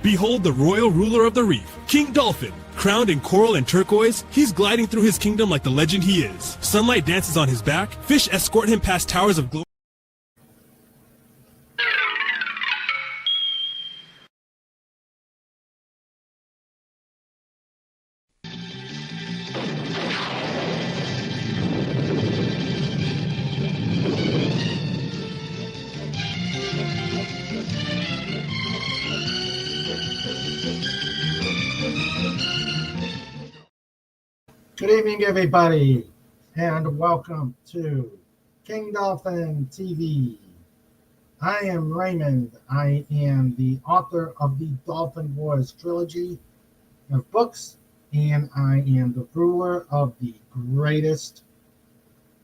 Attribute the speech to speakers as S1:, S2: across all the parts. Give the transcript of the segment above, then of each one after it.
S1: Behold the royal ruler of the reef, King Dolphin. Crowned in coral and turquoise, he's gliding through his kingdom like the legend he is. Sunlight dances on his back, fish escort him past towers of glory.
S2: Good evening, everybody, and welcome to King Dolphin TV. I am Raymond. I am the author of the Dolphin Wars trilogy of books, and I am the ruler of the greatest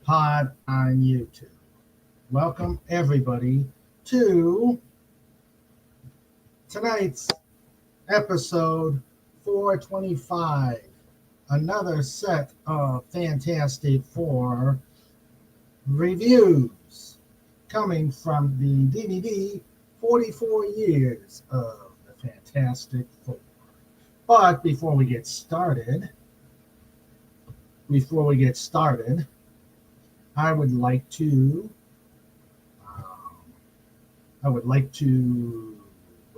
S2: pod on YouTube. Welcome, everybody, to tonight's episode 425. Another set of Fantastic Four reviews coming from the DVD 44 Years of the Fantastic Four. But before we get started, I would like to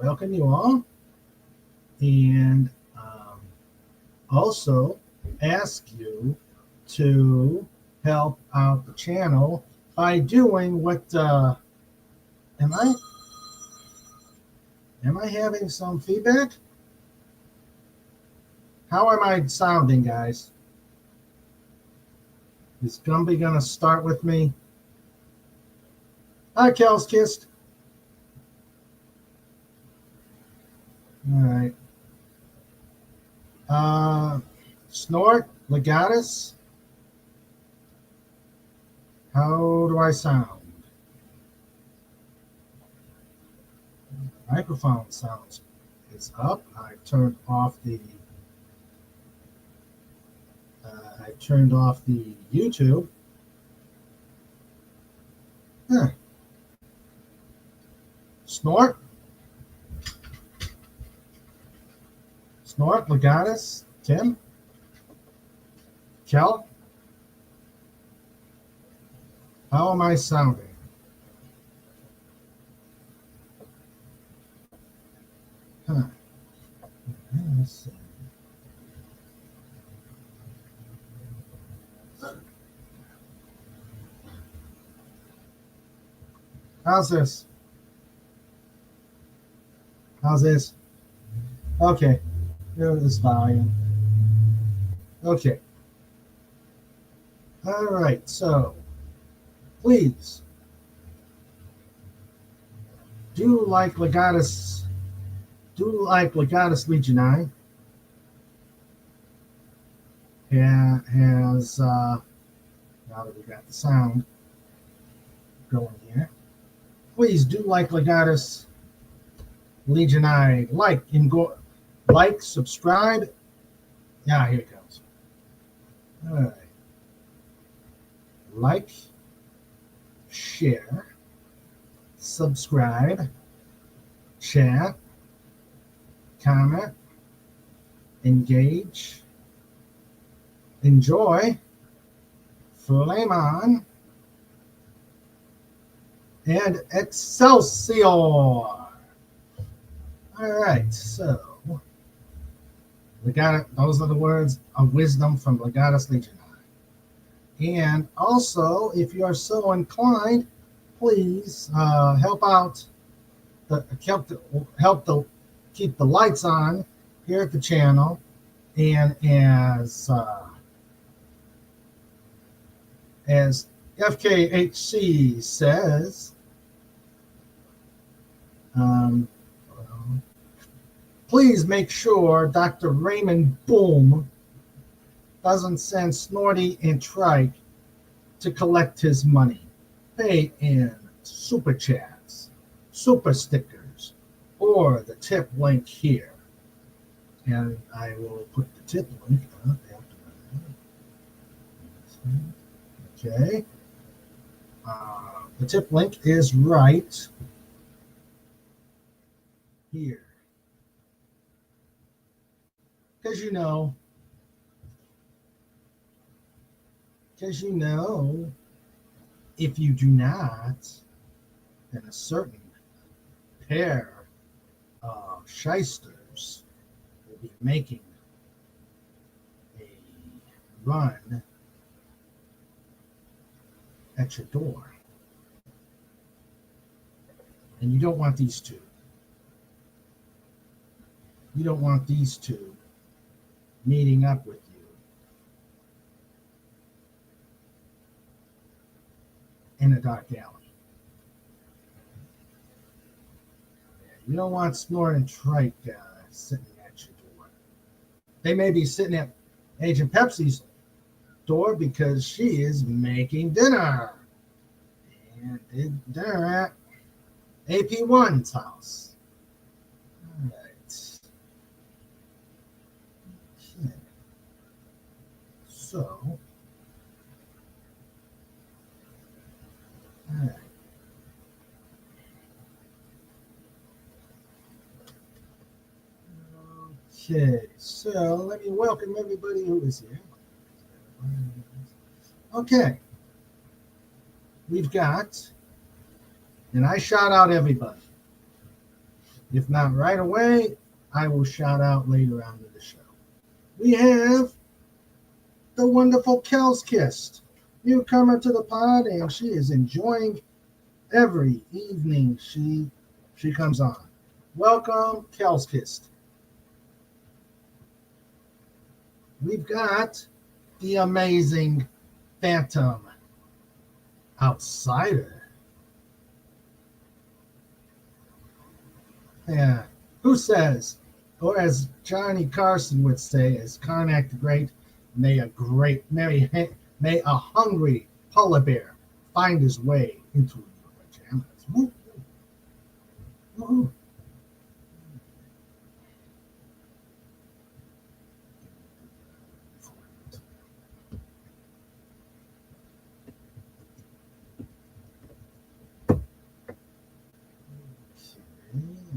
S2: welcome you all and also ask you to help out the channel by doing what am I having some feedback? How am I sounding, guys? Is Gumby gonna start with me? Hi, Kel's Kissed. All right. Snort, Legatus. How do I sound? Microphone sounds is up. I turned off the YouTube. Huh. Snort, Legatus, Tim, Kel, how am I sounding? Huh. Let's see. How's this? Okay. Here's this volume. Okay. All right. So, please do like Legatus Legionine. Has now that we got the sound going here, please do like Legatus Legionine. Like, subscribe. Yeah, here it goes. All right. Like, share, subscribe, chat, comment, engage, enjoy, flame on, and Excelsior. All right, so those are the words of wisdom from Legatus Legionine. And also, if you are so inclined, please help keep the lights on here at the channel. And as FKHC says, please make sure Dr. Raymond Boom doesn't send Snorty and Trike to collect his money. Pay in super chats, super stickers, or the tip link here. And I will put the tip link up after that. Okay. The tip link is right here. Because if you do not, then a certain pair of shysters will be making a run at your door. And you don't want these two. You don't want these two meeting up with you in a dark alley. You don't want Snort and Trike sitting at your door. They may be sitting at Agent Pepsi's door because she is making dinner. And did dinner at AP1's house. All right. Okay. So, all right. Okay, so let me welcome everybody who is here. Okay, we've got, and I shout out everybody. If not right away, I will shout out later on in the show. We have the wonderful Kel's Kissed, newcomer to the pod, and she is enjoying every evening she comes on. Welcome, Kel's Kissed. We've got the amazing Phantom Outsider. Yeah. Who says, or as Johnny Carson would say, as Karnak the Great, may a hungry polar bear find his way into your pajamas. Woo. Woo.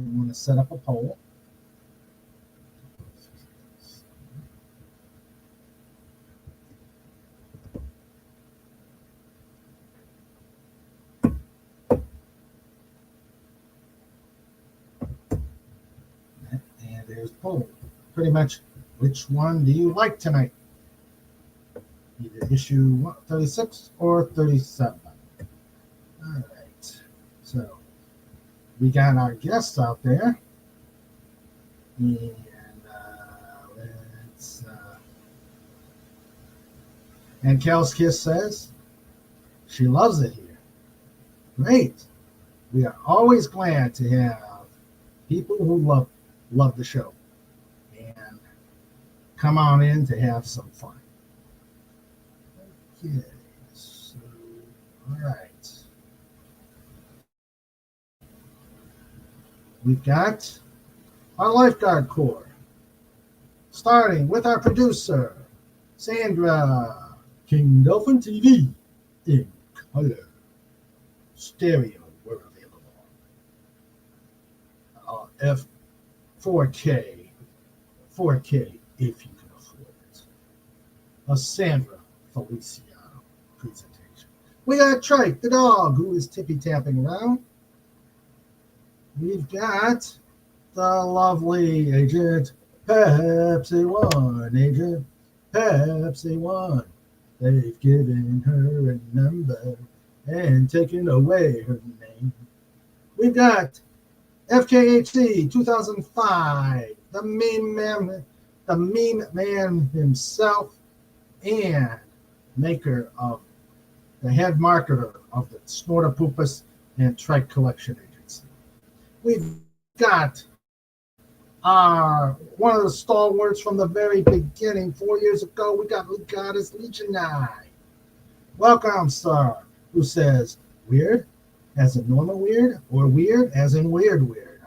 S2: I'm going to set up a poll. And there's the poll. Pretty much, which one do you like tonight? Either issue 36 or 37. All right. So, we got our guests out there, and and Kel's Kiss says she loves it here. Great. We are always glad to have people who love the show and come on in to have some fun. Okay, so all right. We've got our lifeguard corps, starting with our producer, Sandra, King Dolphin TV, in color, stereo, where available, F4K, 4K if you can afford it. A Sandra Feliciano presentation. We got Trike, the dog, who is tippy-tapping around. We've got the lovely Agent Pepsi One. Agent Pepsi One. They've given her a number and taken away her name. We've got FKHC 2005, the meme man himself, and maker of the head marketer of the Snorter Poopus and Trike Collection Agency. We've got one of the stalwarts from the very beginning. 4 years ago, we got Legatus Legionai. Welcome, sir. Who says, weird as in normal weird, or weird as in weird weird?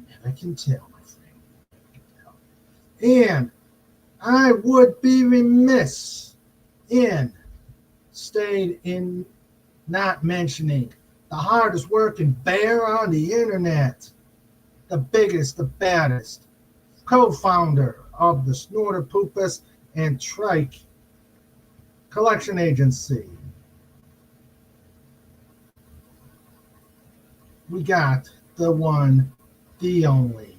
S2: Never can tell, my friend. Never can tell. And I would be remiss in not mentioning the hardest working bear on the internet, the biggest, the baddest, co-founder of the Snorter, Poopus, and Trike Collection Agency. We got the one, the only,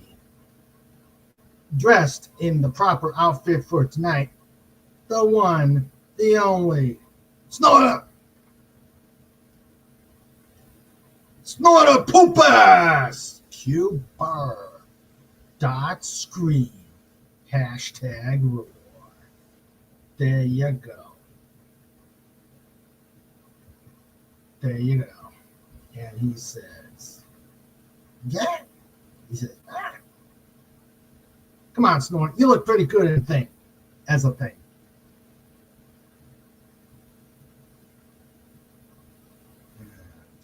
S2: dressed in the proper outfit for tonight, the one, the only, Snorter! Snorter Poopus! Cuber. .scream. #roar. There you go. There you go. And he says, yeah. He says, ah. Come on, Snort. You look pretty good in thing, as a thing.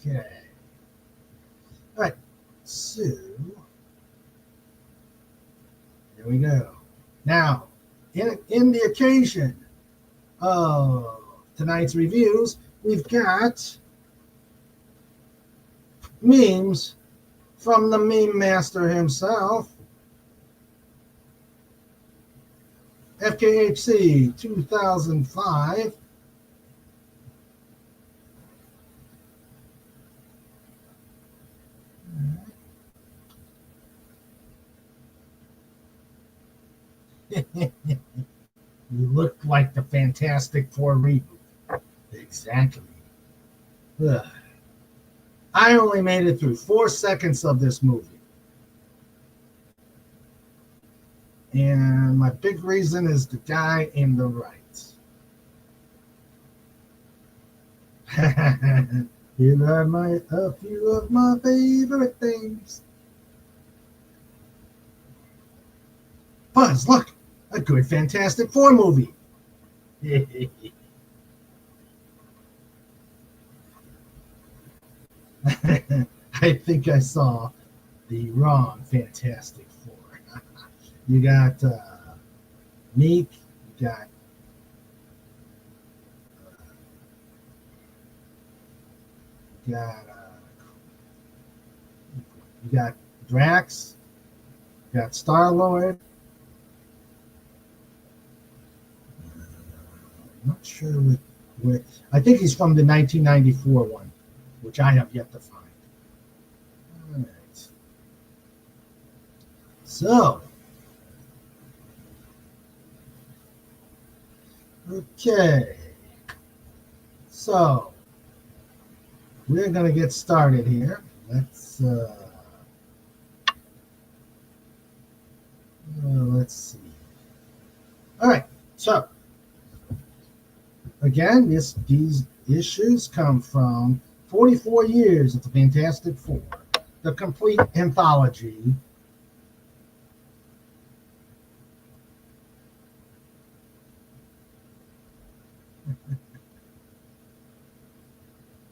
S2: Okay. All right. So, here we go. Now, in the occasion of tonight's reviews, we've got memes from the meme master himself, FKHC 2005. You look like the Fantastic Four reboot. Exactly. Ugh. I only made it through 4 seconds of this movie. And my big reason is the guy in the right. Here are a few of my favorite things. Buzz, look, a good Fantastic Four movie. I think I saw the wrong Fantastic Four. You got Meek, you got Drax, you got Star-Lord. I'm not sure where. I think he's from the 1994 one, which I have yet to find. All right. So, okay. So, we're going to get started here. Let's see. All right. So, again, these issues come from 44 years of the Fantastic Four, the complete anthology.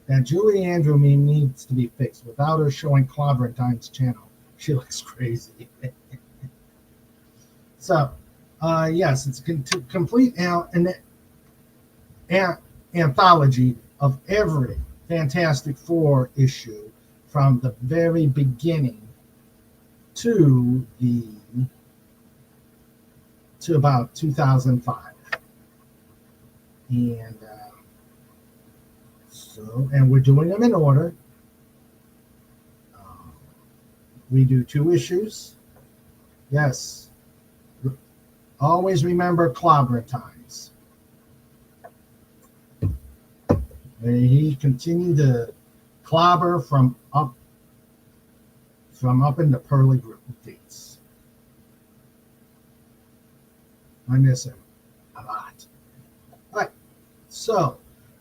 S2: That Julie Andrew meme needs to be fixed. Without her showing Clobbertine's channel, she looks crazy. So, yes, it's a complete anthology of every Fantastic Four issue from the very beginning to about 2005. And we're doing them in order. We do 2 issues. Yes. Always remember Clobbertimes. He continued to clobber from up in the pearly gates. I miss him a lot. All right, so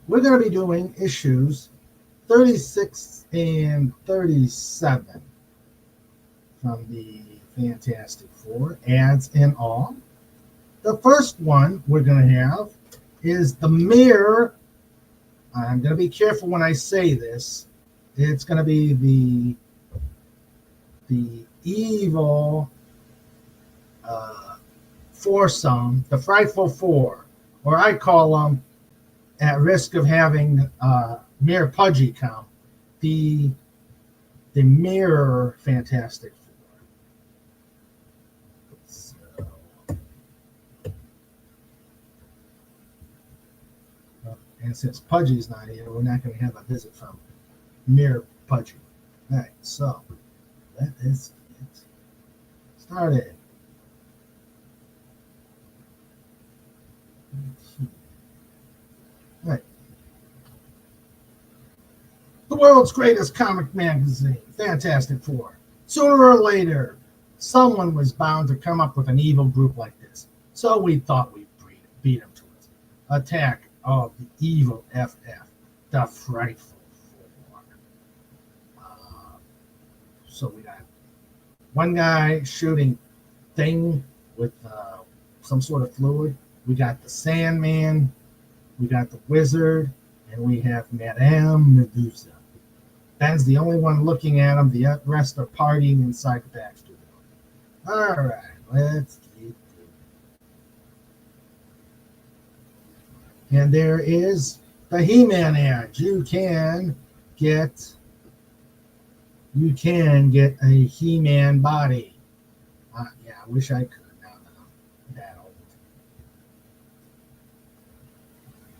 S2: we're going to be doing issues 36 and 37 from the Fantastic Four, ads and all. The first one we're going to have is the Mirror. I'm going to be careful when I say this. It's going to be the evil foursome, the Frightful Four, or I call them, at risk of having Mayor Pudgy come, the Mirror Fantastic Four. So, And since Pudgy's not here, we're not going to have a visit from Mere Pudgy. All right, so let us get started. All right. The world's greatest comic magazine, Fantastic Four. Sooner or later, someone was bound to come up with an evil group like this. So we thought we'd beat them to it. Attack of the evil FF, the Frightful Four. So we got one guy shooting thing with some sort of fluid. We got the Sandman. We got the Wizard. And we have Madame Medusa. Ben's the only one looking at him. The rest are partying inside the back studio. All right, let's keep going. And there is the He-Man ad. You can get a He-Man body. Yeah, I wish I could. Now that I'm that old.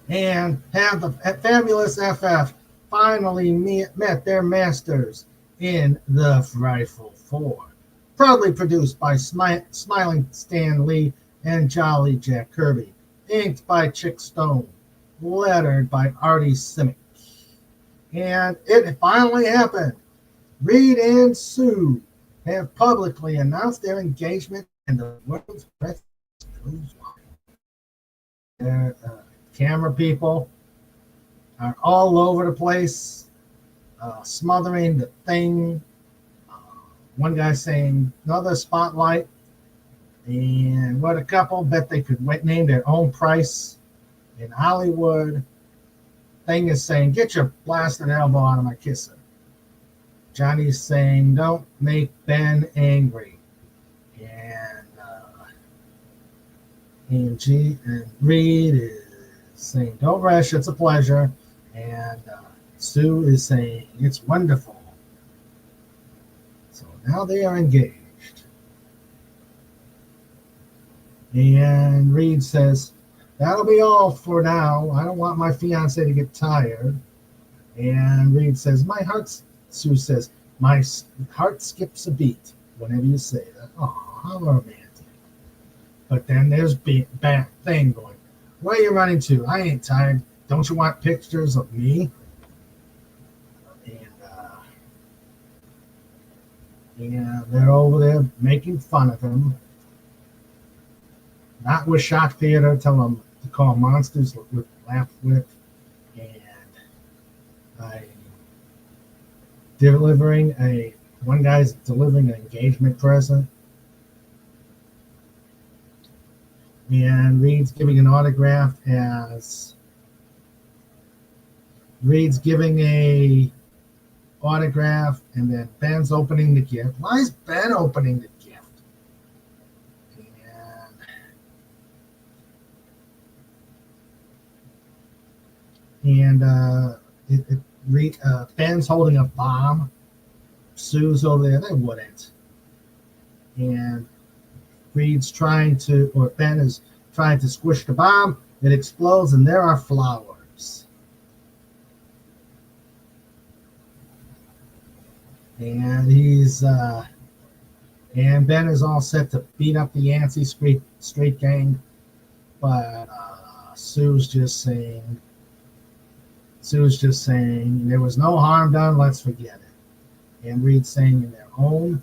S2: And have the fabulous FF finally met their masters in the Frightful Four. Proudly produced by Smiling Stan Lee and Jolly Jack Kirby. Inked by Chick Stone. Lettered by Artie Simic. And it finally happened. Reed and Sue have publicly announced their engagement, and the world's press goes wild. Their camera people are all over the place, smothering the thing. One guy saying another spotlight, and what a couple bet they could name their own price in Hollywood. Thing is saying, get your blasted elbow out of my kisser. Johnny's saying, don't make Ben angry. And Reed is saying, don't rush, it's a pleasure. And Sue is saying, it's wonderful. So now they are engaged. And Reed says, that'll be all for now. I don't want my fiance to get tired. And Reed says, Sue says, my heart skips a beat whenever you say that. Oh, how romantic. But then there's bad thing going, where are you running to? I ain't tired. Don't you want pictures of me? And they're over there making fun of him. Not with shock theater, tell them to call monsters with laugh with, and one guy's delivering an engagement present, and Reed's giving an autograph as Reed's giving a autograph, and then Ben's opening the gift. Why is Ben opening the gift? Ben's holding a bomb. Sue's over there. They wouldn't. And Ben is trying to squish the bomb. It explodes, and there are flowers. And and Ben is all set to beat up the Yancey Street gang, but Sue's just saying there was no harm done, let's forget it. And Reed's saying in their own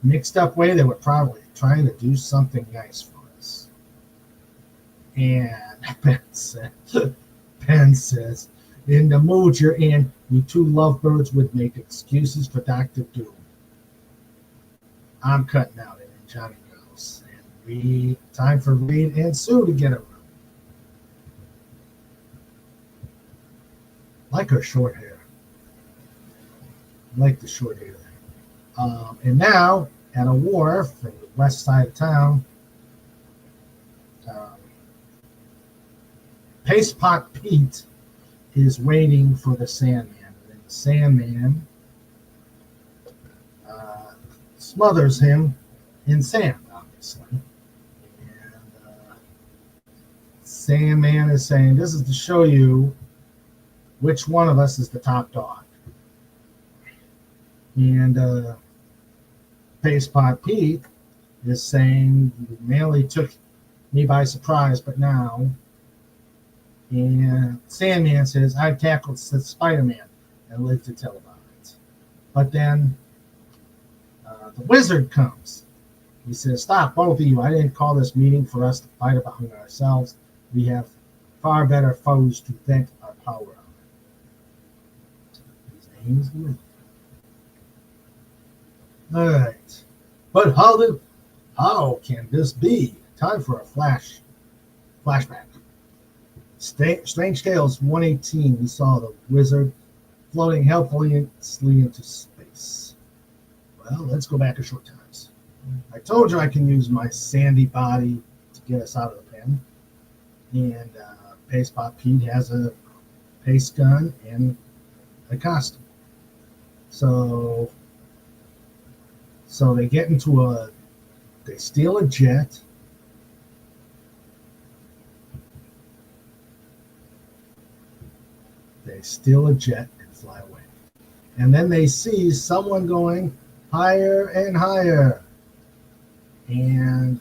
S2: mixed up way they were probably trying to do something nice for us. And Ben says, in the mood you're in, you two lovebirds would make excuses for Dr. Doom. I'm cutting out it, and Johnny goes. And time for Reed and Sue to get a room. Like her short hair. Like the short hair. And now, at a wharf in the west side of town, Paste Pot Pete is waiting for the Sandman. And the Sandman smothers him in sand, obviously. And Sandman is saying, this is to show you which one of us is the top dog. And Pace Pot Pete is saying, you merely took me by surprise, but now. And Sandman says, I've tackled Spider-Man and lived to tell about it. But then the Wizard comes. He says, stop, both of you. I didn't call this meeting for us to fight among ourselves. We have far better foes to vent our power on. His name is Wizard. All right. But how can this be? Time for a flashback. Strange Tales 118, we saw the Wizard floating helpfully into space. Well, let's go back a short times. I told you I can use my sandy body to get us out of the pen. And Pace Pot Pete has a pace gun and a costume. So they get into they steal a jet. They steal a jet and fly away. And then they see someone going higher and higher. And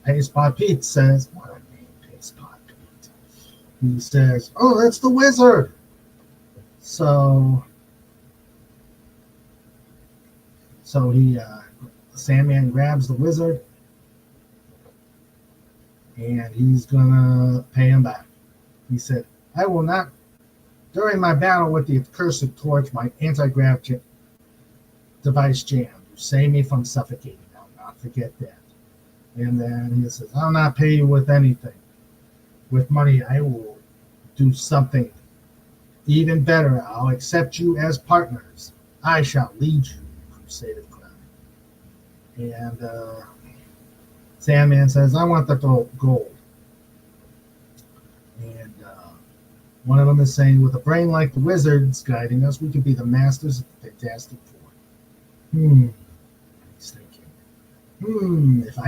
S2: Pace Pot Pete says, what a name, Pace Pot Pete. He says, oh, that's the Wizard. So Sandman grabs the Wizard and he's gonna pay him back. He said, I will not. During my battle with the accursed torch, my anti-grav device jammed. You saved me from suffocating. I'll not forget that. And then he says, I'll not pay you with anything. With money, I will do something even better. I'll accept you as partners. I shall lead you in crusade of crime. And Sandman says, I want the gold. And one of them is saying, with a brain like the Wizard's guiding us, we could be the masters of the Fantastic Four. He's thinking,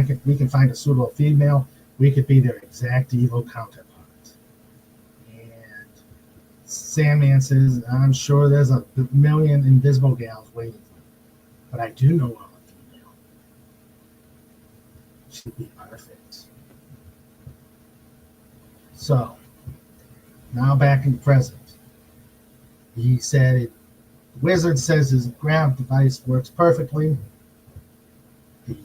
S2: if we can find a suitable female, we could be their exact evil counterpart. And Sandman says, I'm sure there's a million invisible gals waiting for me, but I do know of a female. She'd be perfect. So, now back in the present. He said, the Wizard says his grav device works perfectly. The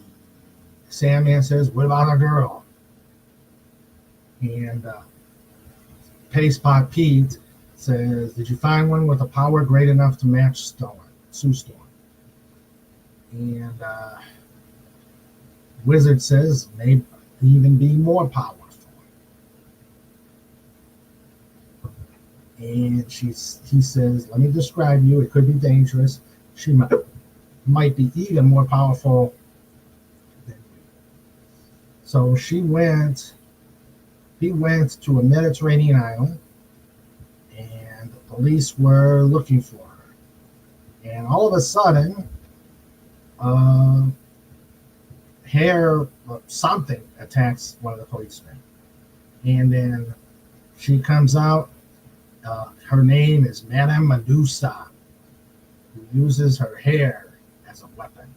S2: Sandman says, what about a girl? And Pace Pot Pete says, did you find one with a power great enough to match Sue Storm? And Wizard says, maybe even be more powerful. And he says, let me describe you. It could be dangerous. She might be even more powerful than you. So he went to a Mediterranean island, and the police were looking for her. And all of a sudden, something attacks one of the policemen. And then she comes out. Her name is Madame Medusa, who uses her hair as a weapon.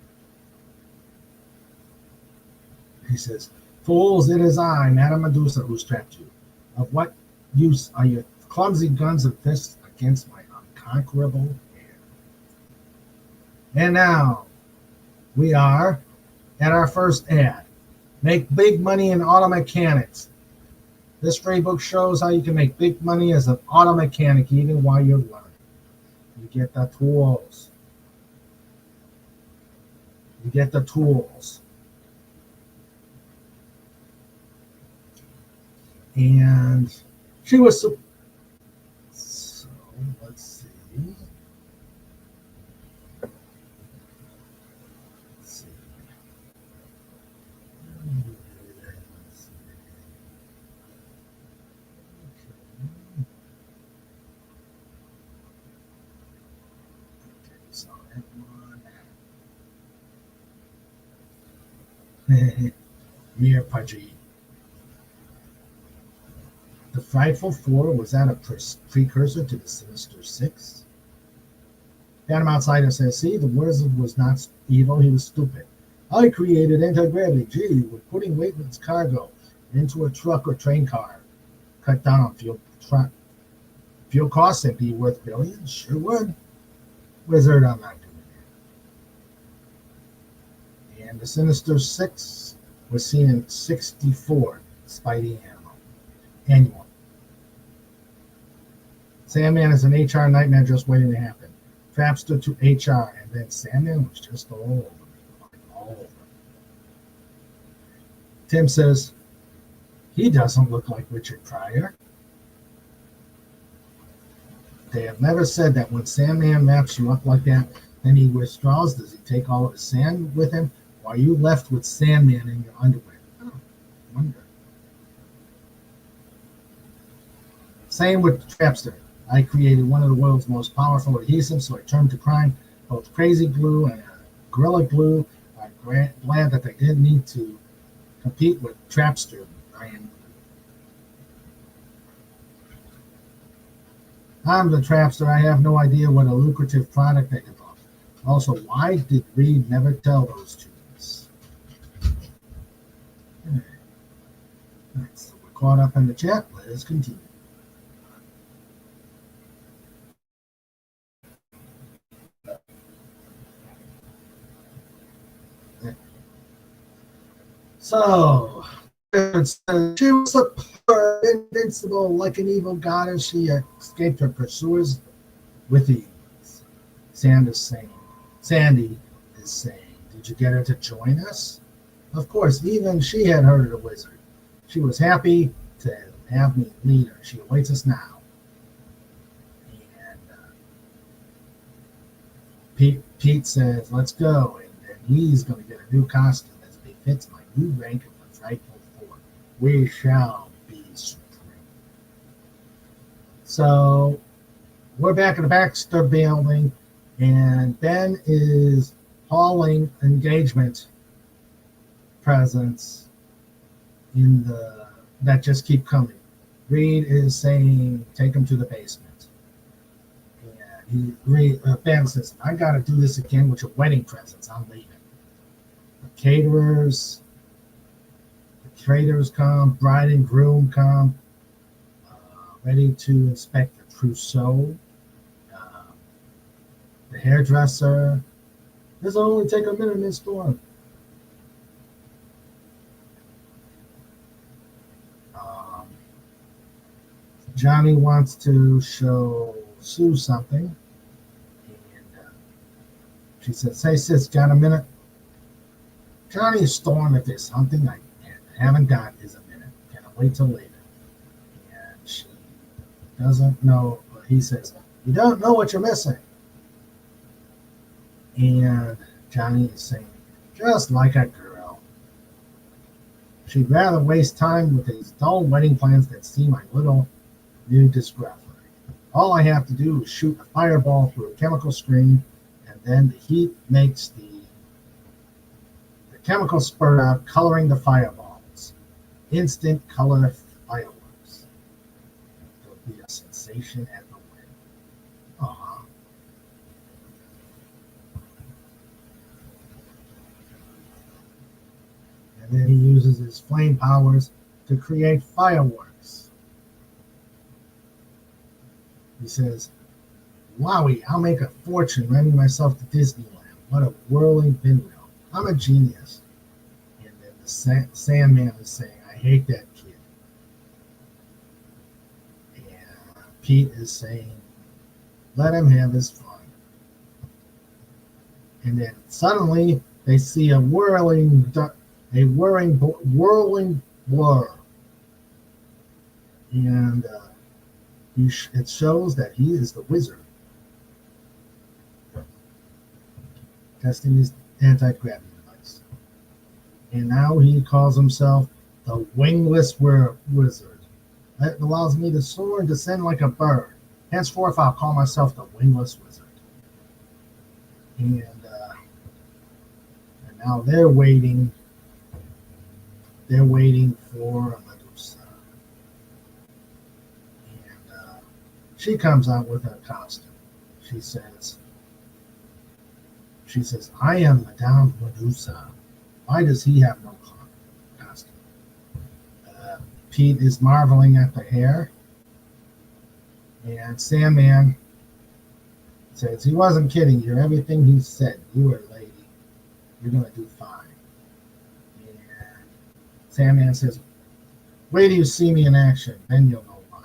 S2: He says, fools, it is I, Madame Medusa, who's trapped you. Of what use are your clumsy guns and fists against my unconquerable hair? And now, we are at our first ad. Make big money in auto mechanics. This free book shows how you can make big money as an auto mechanic even while you're learning. You get the tools. And she was so let's see. Mere pudgy. Frightful Four, was that a precursor to the Sinister Six? Phantom Outsider says, see, the wizard was not evil, he was stupid. I created anti-gravity. Gee, would putting weightless cargo into a truck or train car cut down on fuel costs and be worth billions? Sure would. Wizard, I'm not doing that. And the Sinister Six was seen in 64 Spidey Annual. Sandman is an HR nightmare just waiting to happen. Trapster to HR, and then Sandman was just all over me. All over. Tim says, he doesn't look like Richard Pryor. They have never said that when Sandman wraps you up like that, then he withdraws. Does he take all of his sand with him? Or are you left with Sandman in your underwear? Oh, I wonder. Same with Trapster. I created one of the world's most powerful adhesives, so I turned to crime. Both Crazy Glue and Gorilla Glue. I'm glad that they didn't need to compete with Trapster. I'm the Trapster. I have no idea what a lucrative product they developed. Also, why did Reed never tell those two us? Right, so we're caught up in the chat. Let us continue. So, she was invincible like an evil goddess. She escaped her pursuers with ease. Sandy is saying, did you get her to join us? Of course, even she had heard of the wizard. She was happy to have me lead her. She awaits us now. And Pete says, let's go. And then he's going to get a new costume as befits my new rank of the Frightful Four. We shall be supreme. So we're back in the Baxter building, and Ben is hauling engagement presents that just keep coming. Reed is saying, take them to the basement. And Ben says, I got to do this again with your wedding presents. I'm leaving. The traders come, bride and groom come, ready to inspect the trousseau. The hairdresser. This will only take a minute, Miss Storm. Johnny wants to show Sue something. And she says, hey, sis, got a minute? Johnny is Storm, if there's something I haven't got is a minute. Can I wait till later? And she doesn't know. He says, you don't know what you're missing. And Johnny is saying, just like a girl. She'd rather waste time with these dull wedding plans than see my little new discovery. All I have to do is shoot a fireball through a chemical stream, and then the heat makes the chemical spurt out, coloring the fireballs. Instant color fireworks. There'll be a sensation at the wedding. Aww. And then he uses his flame powers to create fireworks. He says, wowie, I'll make a fortune renting myself to Disneyland. What a whirling pinwheel. I'm a genius. And then the Sandman is saying, I hate that kid. And Pete is saying, let him have his fun. And then suddenly they see a whirling blur. And it shows that he is the wizard. Testing his anti-gravity device. And now he calls himself the wingless wizard. That allows me to soar and descend like a bird. Henceforth, I'll call myself the wingless wizard. And now they're waiting. They're waiting for Medusa. She comes out with her costume. She says, I am Madame Medusa. Why does he have no costume? Pete is marveling at the hair. And Sandman says, he wasn't kidding. You're everything he said. You were a lady. You're going to do fine. And Sandman says, wait till you see me in action. Then you'll know why.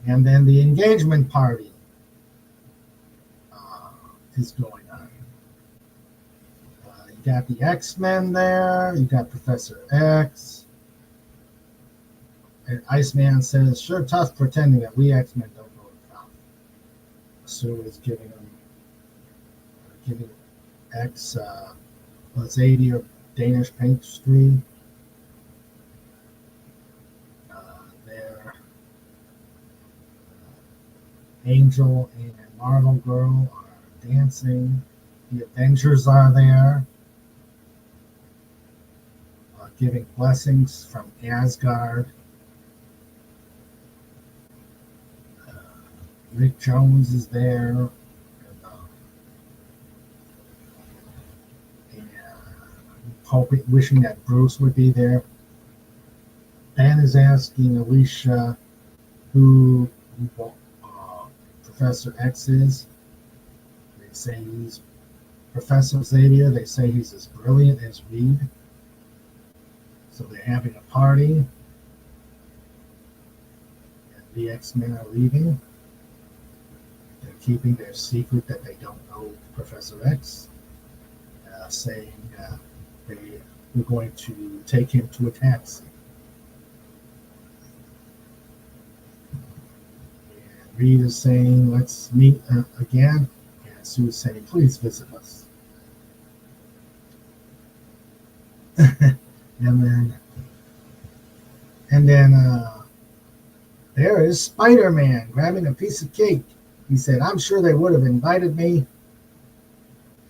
S2: And then the engagement party is going on. You got the X-Men there. You got Professor X. And Iceman says, sure tough pretending that we X-Men don't know about. Sue is giving X let's 80 or Danish pastry. There, Angel and Marvel Girl are dancing. The Avengers are there, giving blessings from Asgard. Rick Jones is there. And wishing that Bruce would be there. Ben is asking Alicia who Professor X is. They say he's Professor Xavier. They say he's as brilliant as Reed. So they're having a party. And the X-Men are leaving. They're keeping their secret that they don't know Professor X, saying we're going to take him to a taxi. And Reed is saying, let's meet again. And Sue is saying, please visit us. and then there is Spider-Man grabbing a piece of cake. He said, I'm sure they would have invited me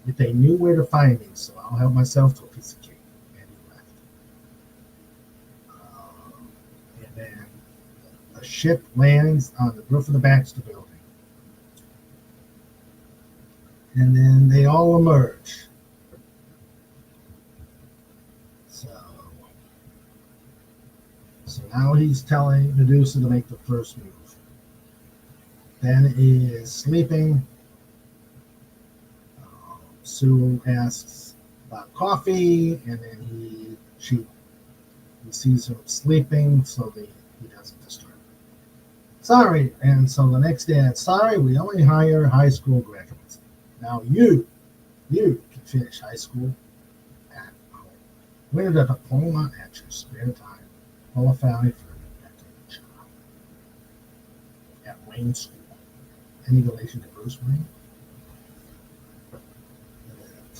S2: if they knew where to find me, so I'll help myself to a piece of cake. And he left. And then a ship lands on the roof of the Baxter building. And then they all emerge. So now he's telling Medusa to make the first move. Ben is sleeping. Sue asks about coffee, and then she sees him sleeping, so he doesn't disturb her. Sorry, and so the next day, sorry, we only hire high school graduates. Now you can finish high school at home. Win a diploma at your spare time. Qualify for a job at Wayne School. Any relation to Bruce Wayne?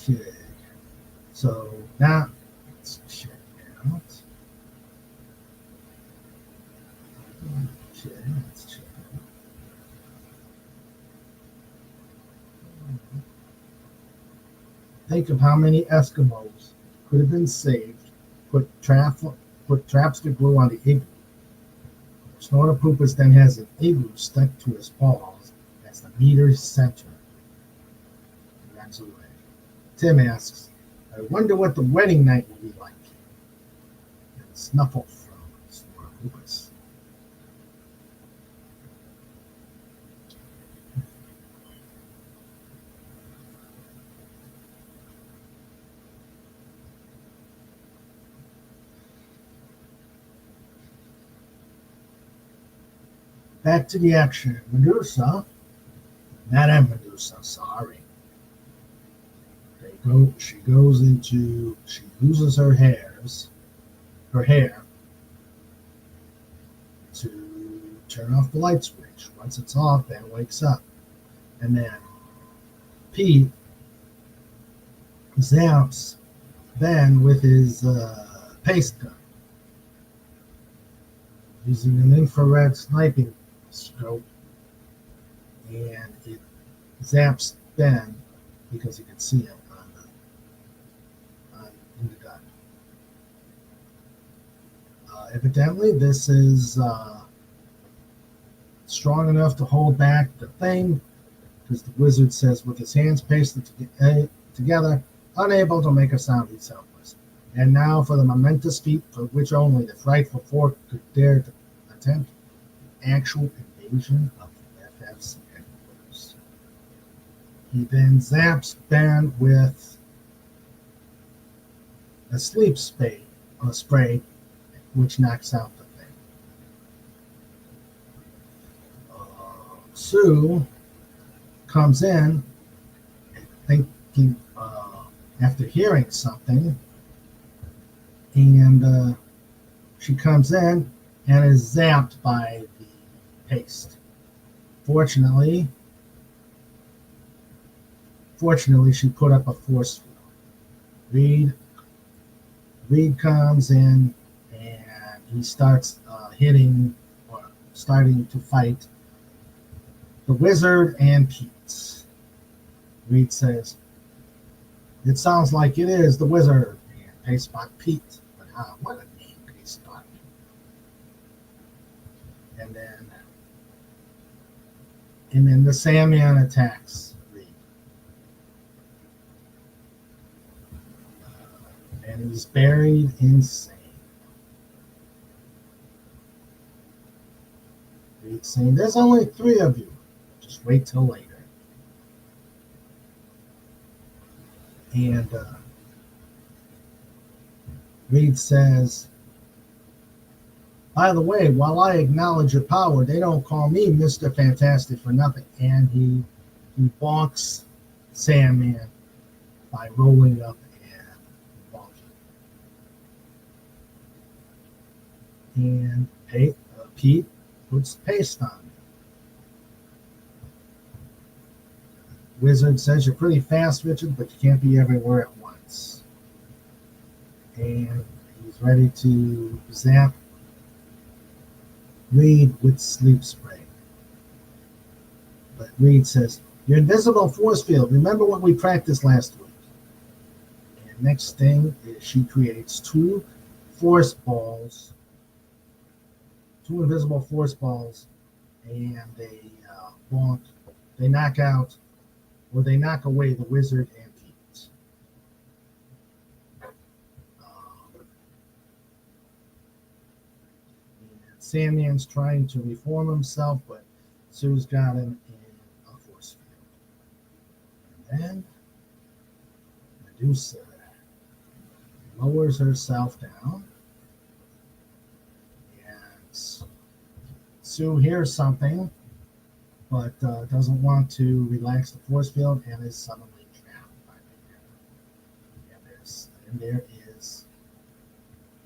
S2: Okay. So now let's check it out. Okay, let's check it out. Think of how many Eskimos could have been saved, put traps to glue on the igloo. Snortopoopas then has an igloo stuck to his balls as the meter's center. He runs away. Tim asks, I wonder what the wedding night will be like. And Snuffle from Snortopoopas. Back to the action. Madame Medusa, sorry. She loses her hair to turn off the light switch. Once it's off, Ben wakes up. And then Pete zaps Ben with his paste gun, using an infrared sniping scope, and it zaps Ben because he can see him in the gun. Evidently, this is strong enough to hold back the thing, because the wizard says, with his hands pasted together, unable to make a sound, he's helpless. And now for the momentous feat for which only the frightful four could dare to attempt, actual invasion of the FF's headquarters. He then zaps Ben with a sleep spray, which knocks out the thing. Sue comes in, thinking, after hearing something, and she comes in and is zapped by the paste. Fortunately, she put up a force field. Reed comes in and he starts starting to fight the wizard and Pete. Reed says, "It sounds like it is the wizard." And Paste Spot Pete. But what a name, Paste Spot. And then the Sandman attacks Reed. And he's buried in sand. Reed's saying, "There's only 3 of you. Just wait till later." And Reed says, "By the way, while I acknowledge your power, they don't call me Mr. Fantastic for nothing." And he bonks Sandman by rolling up and bonking. And Pete puts paste on. Wizard says, "You're pretty fast, Richard, but you can't be everywhere at once." And he's ready to zap Reed with sleep spray. But Reed says, "Your invisible force field. Remember what we practiced last week." And next thing is she creates 2 force balls, 2 invisible force balls, and they knock away the wizard and Pete. And Sandman's trying to reform himself, but Sue's got him in a force field. And then Medusa lowers herself down, and Sue hears something, but doesn't want to relax the force field and is suddenly trapped by the air. And there is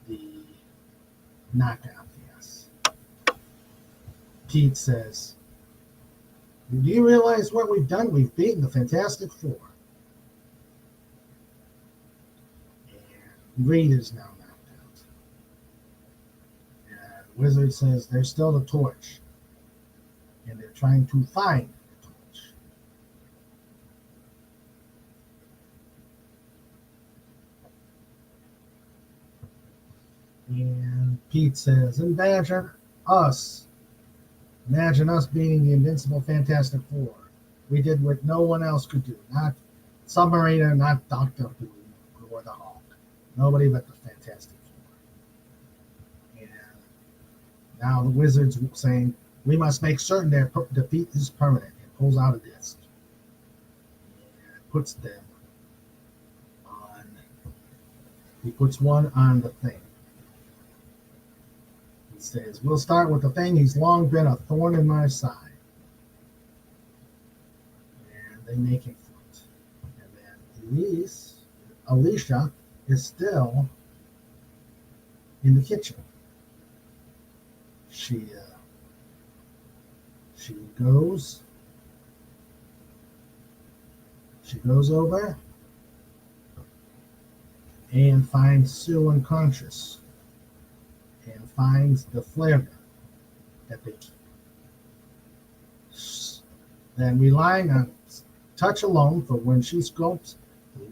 S2: the knockout, yes. Pete says, "Do you realize what we've done? We've beaten the Fantastic Four." And Reed is now knocked out. And Wizard says, "There's still the torch. And they're trying to find the torch." And Pete says, Imagine us being the invincible Fantastic Four. We did what no one else could do. Not Submariner, not Doctor Who, or the Hulk. Nobody but the Fantastic Four. And now the Wizard's saying, "We must make certain their defeat is permanent," and pulls out a disc and puts them on. He puts one on the thing. He says, "We'll start with the thing. He's long been a thorn in my side." And they make him float. And then Alicia is still in the kitchen. She goes over and finds Sue unconscious and finds the flare gun that they keep. Then relying on touch alone for when she sculpts the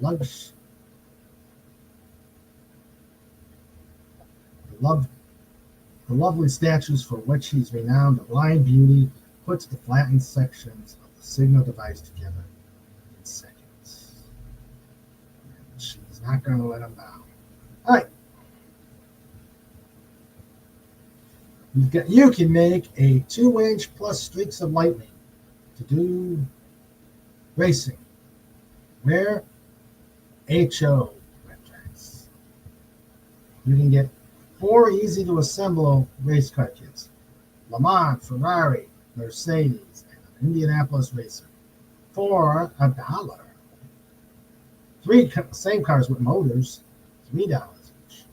S2: lovely statues for which she's renowned, a blind beauty puts the flattened sections of the signal device together in seconds. And she's not going to let him down. All right. You can make a 2-inch plus streaks of lightning to do racing. Where? HO web tracks. You can get 4 easy to assemble race car kits. Le Mans, Ferrari, Mercedes, and an Indianapolis racer for $1. 3 same cars with motors, $3 each.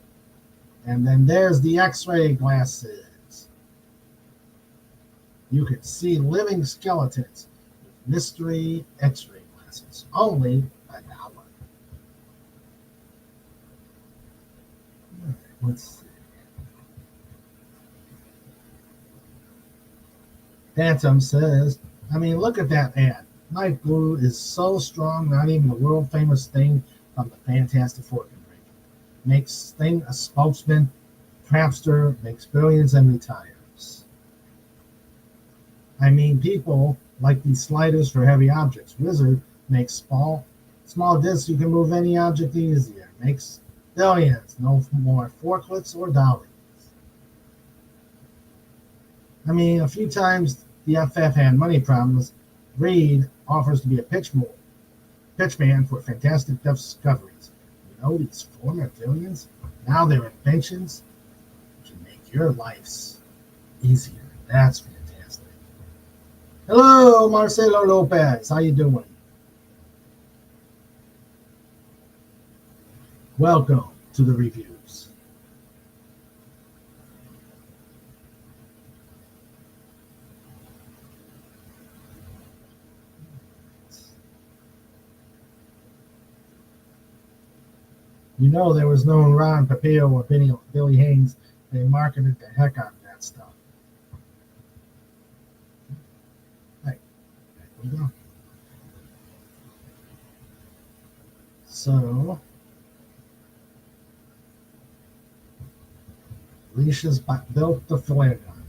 S2: And then there's the X-ray glasses. You can see living skeletons with mystery X-ray glasses, only $1. Let's see. Phantom says, I mean, look at that ad. Night Blue is so strong, not even the world famous Thing from the Fantastic Four can break it. Makes Thing a spokesman, Trapster makes billions and retires. I mean, people like these sliders for heavy objects. Wizard makes small discs you can move any object easier. Makes billions, no more forklifts or dollies. I mean, a few times the FF had money problems. Reed offers to be a pitchman for fantastic discoveries. You know, these former billions, now their inventions can make your lives easier. That's fantastic. Hello, Marcelo Lopez. How you doing? Welcome to the reviews. You know, there was no Ron Papillo or Billy Haynes. They marketed the heck out of that stuff. Right. There we go. So, Alicia's built the flare gun.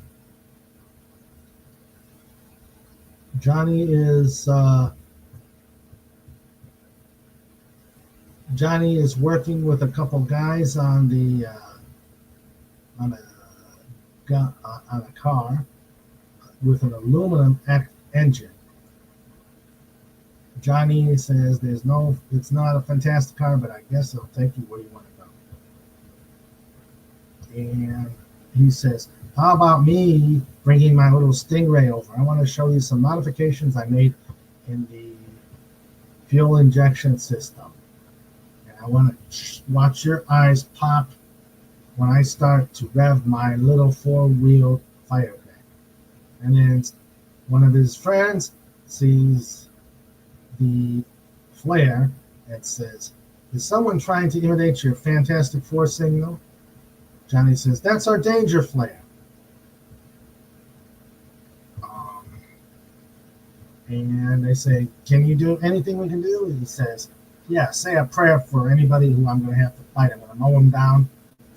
S2: Johnny is working with a couple guys on a car with an aluminum engine. Johnny says it's not a fantastic car, but I guess it'll take you where you want to go. And he says, how about me bringing my little Stingray over? I want to show you some modifications I made in the fuel injection system. And I want to watch your eyes pop when I start to rev my little 4-wheel firecracker. And then one of his friends sees the flare and says, is someone trying to imitate your Fantastic Four signal? Johnny says, that's our danger flare. And they say, can you do anything we can do? And he says, yeah, say a prayer for anybody who I'm going to have to fight. I'm going to mow him down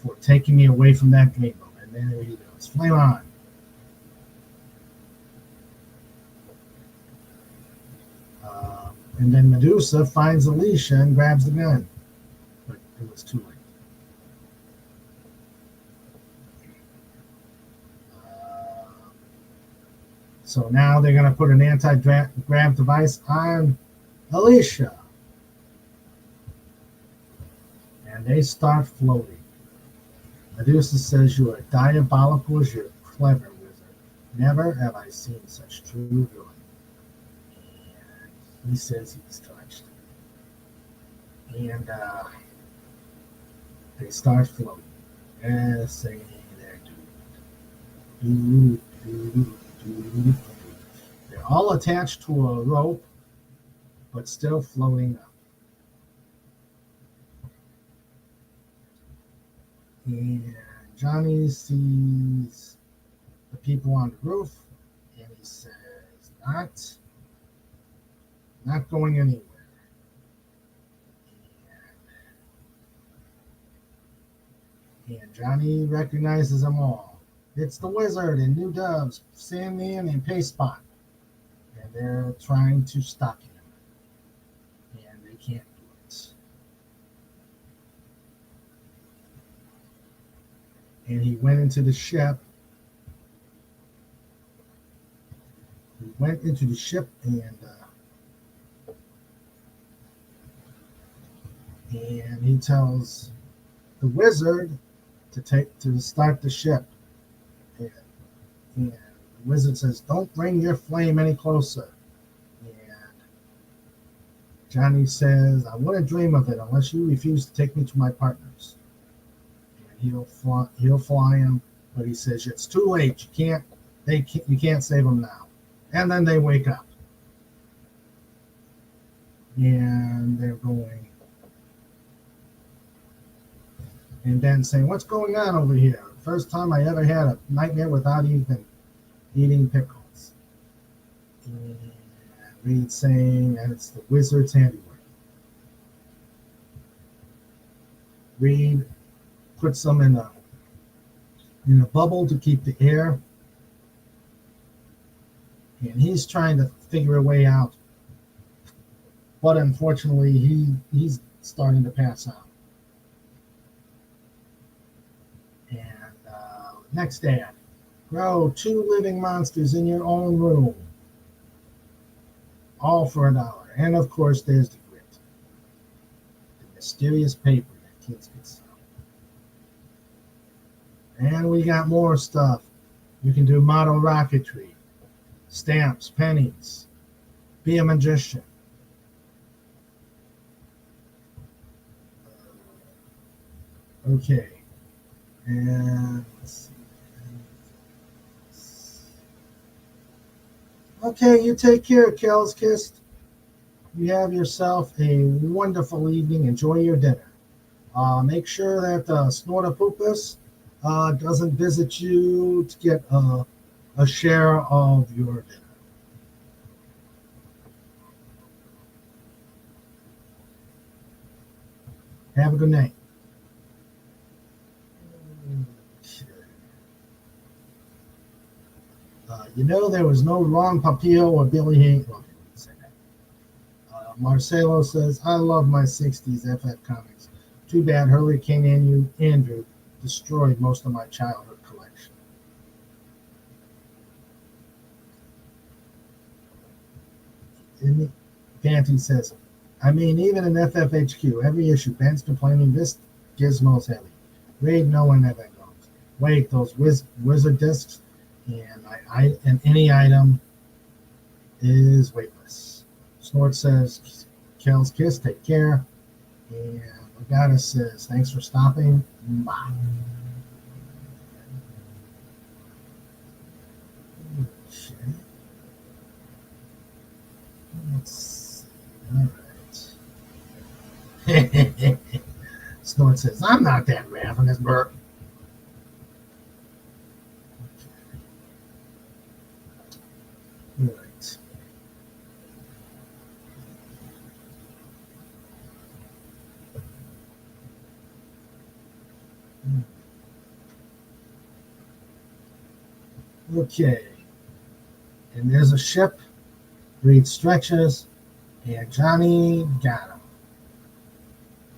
S2: for taking me away from that dream. And then there he goes. Flame on. And then Medusa finds Alicia and grabs the gun. But it was too late. So now they're going to put an anti-grav device on Alicia. And they start floating. Medusa says, you are diabolical as you're clever, wizard. Never have I seen such true villainy. And he says he's touched. And they start floating. And saying they're doomed. They're all attached to a rope, but still floating up. And Johnny sees the people on the roof, and he says, not going anywhere. And Johnny recognizes them all. It's the Wizard and New Doves, Sandman and Paste Spot. And they're trying to stop him. And they can't do it. And he went into the ship. And he tells the Wizard to start the ship. And the Wizard says, "Don't bring your flame any closer." And Johnny says, "I wouldn't dream of it unless you refuse to take me to my partners." And he'll fly him, but he says, "It's too late. You can't save them now." And then they wake up. And they're going. And Ben's saying, "What's going on over here? First time I ever had a nightmare without even eating pickles." And Reed's saying that it's the Wizard's handiwork. Reed puts them in a bubble to keep the air. And he's trying to figure a way out. But unfortunately, he's starting to pass out. And next ad. Grow 2 living monsters in your own room. All for $1. And of course, there's the grit. The mysterious paper that kids can sell. And we got more stuff. You can do model rocketry, stamps, pennies, be a magician. Okay. And let's see. Okay, you take care, Kel's Kissed. You have yourself a wonderful evening. Enjoy your dinner. Make sure that Snortopoopus doesn't visit you to get a share of your dinner. Have a good night. There was no Ron Papillo or Billy Haynes. Well, say that. Marcelo says, "I love my 60s FF comics. Too bad Hurricane Andrew destroyed most of my childhood collection." Panty says, "I mean, even in FFHQ, every issue, Ben's complaining this gizmo's heavy. Read no one ever goes. Wait, those wizard discs, and any item is weightless." Snort says, "Kel's Kiss, take care." And Legata says, "Thanks for stopping. Bye." Okay. Let's see. All right. Snort says, "I'm not that ravenous, Bert." Right. Okay. And there's a ship. Reed stretches, and Johnny got him.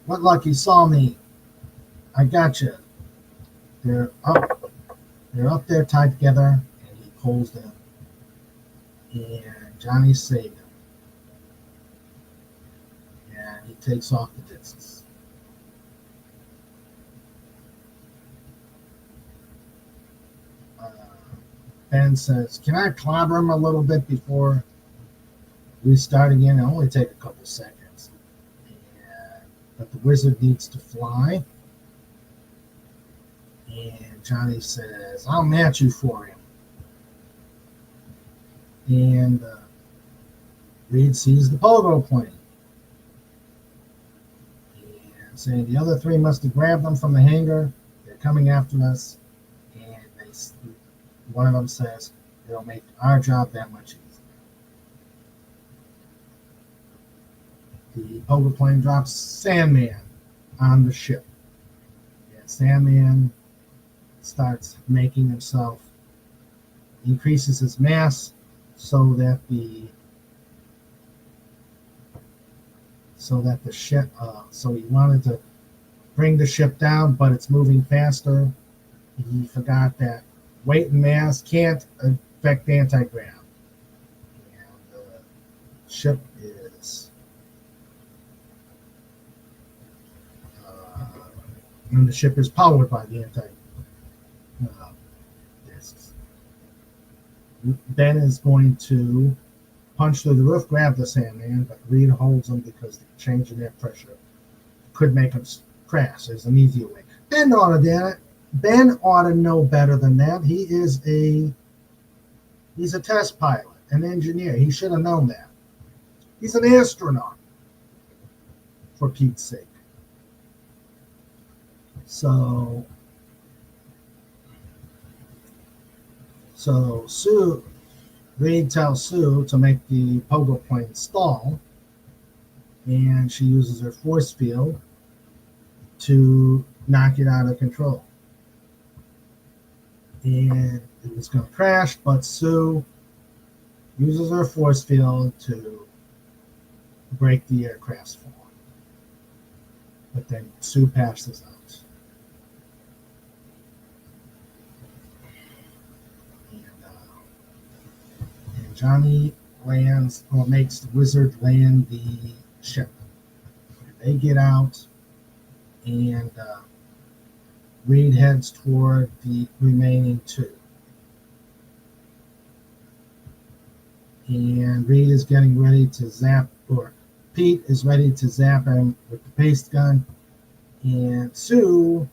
S2: "What luck you saw me? I got you." They're up there tied together, and he pulls them. And Johnny saved him. And he takes off the discs. Ben says, "Can I clobber him a little bit before we start again? It'll only take a couple seconds." But the Wizard needs to fly. And Johnny says, "I'll match you for him." And Reed sees the pogo plane. And saying, "The other 3 must have grabbed them from the hangar. They're coming after us." And one of them says, "It'll make our job that much easier." The pogo plane drops Sandman on the ship. And Sandman starts making himself, increases his mass so that the ship, so he wanted to bring the ship down, but it's moving faster. He forgot that weight and mass can't affect anti-grav. And the ship is, powered by the discs. Ben is going to punch through the roof, grab the Sandman, but Reed holds him because the change in air pressure could make him crash. There's an easier way. Ben ought to know better than that. He's a test pilot, an engineer. He should have known that. He's an astronaut, for Pete's sake. So Reed tells Sue to make the pogo plane stall, and she uses her force field to knock it out of control. And it was going to crash, but Sue uses her force field to break the aircraft's fall. But then Sue passes out. And Johnny makes the wizard land the ship. They get out, and Reed heads toward the remaining two. And Reed is getting ready to Pete is ready to zap him with the paste gun. And Sue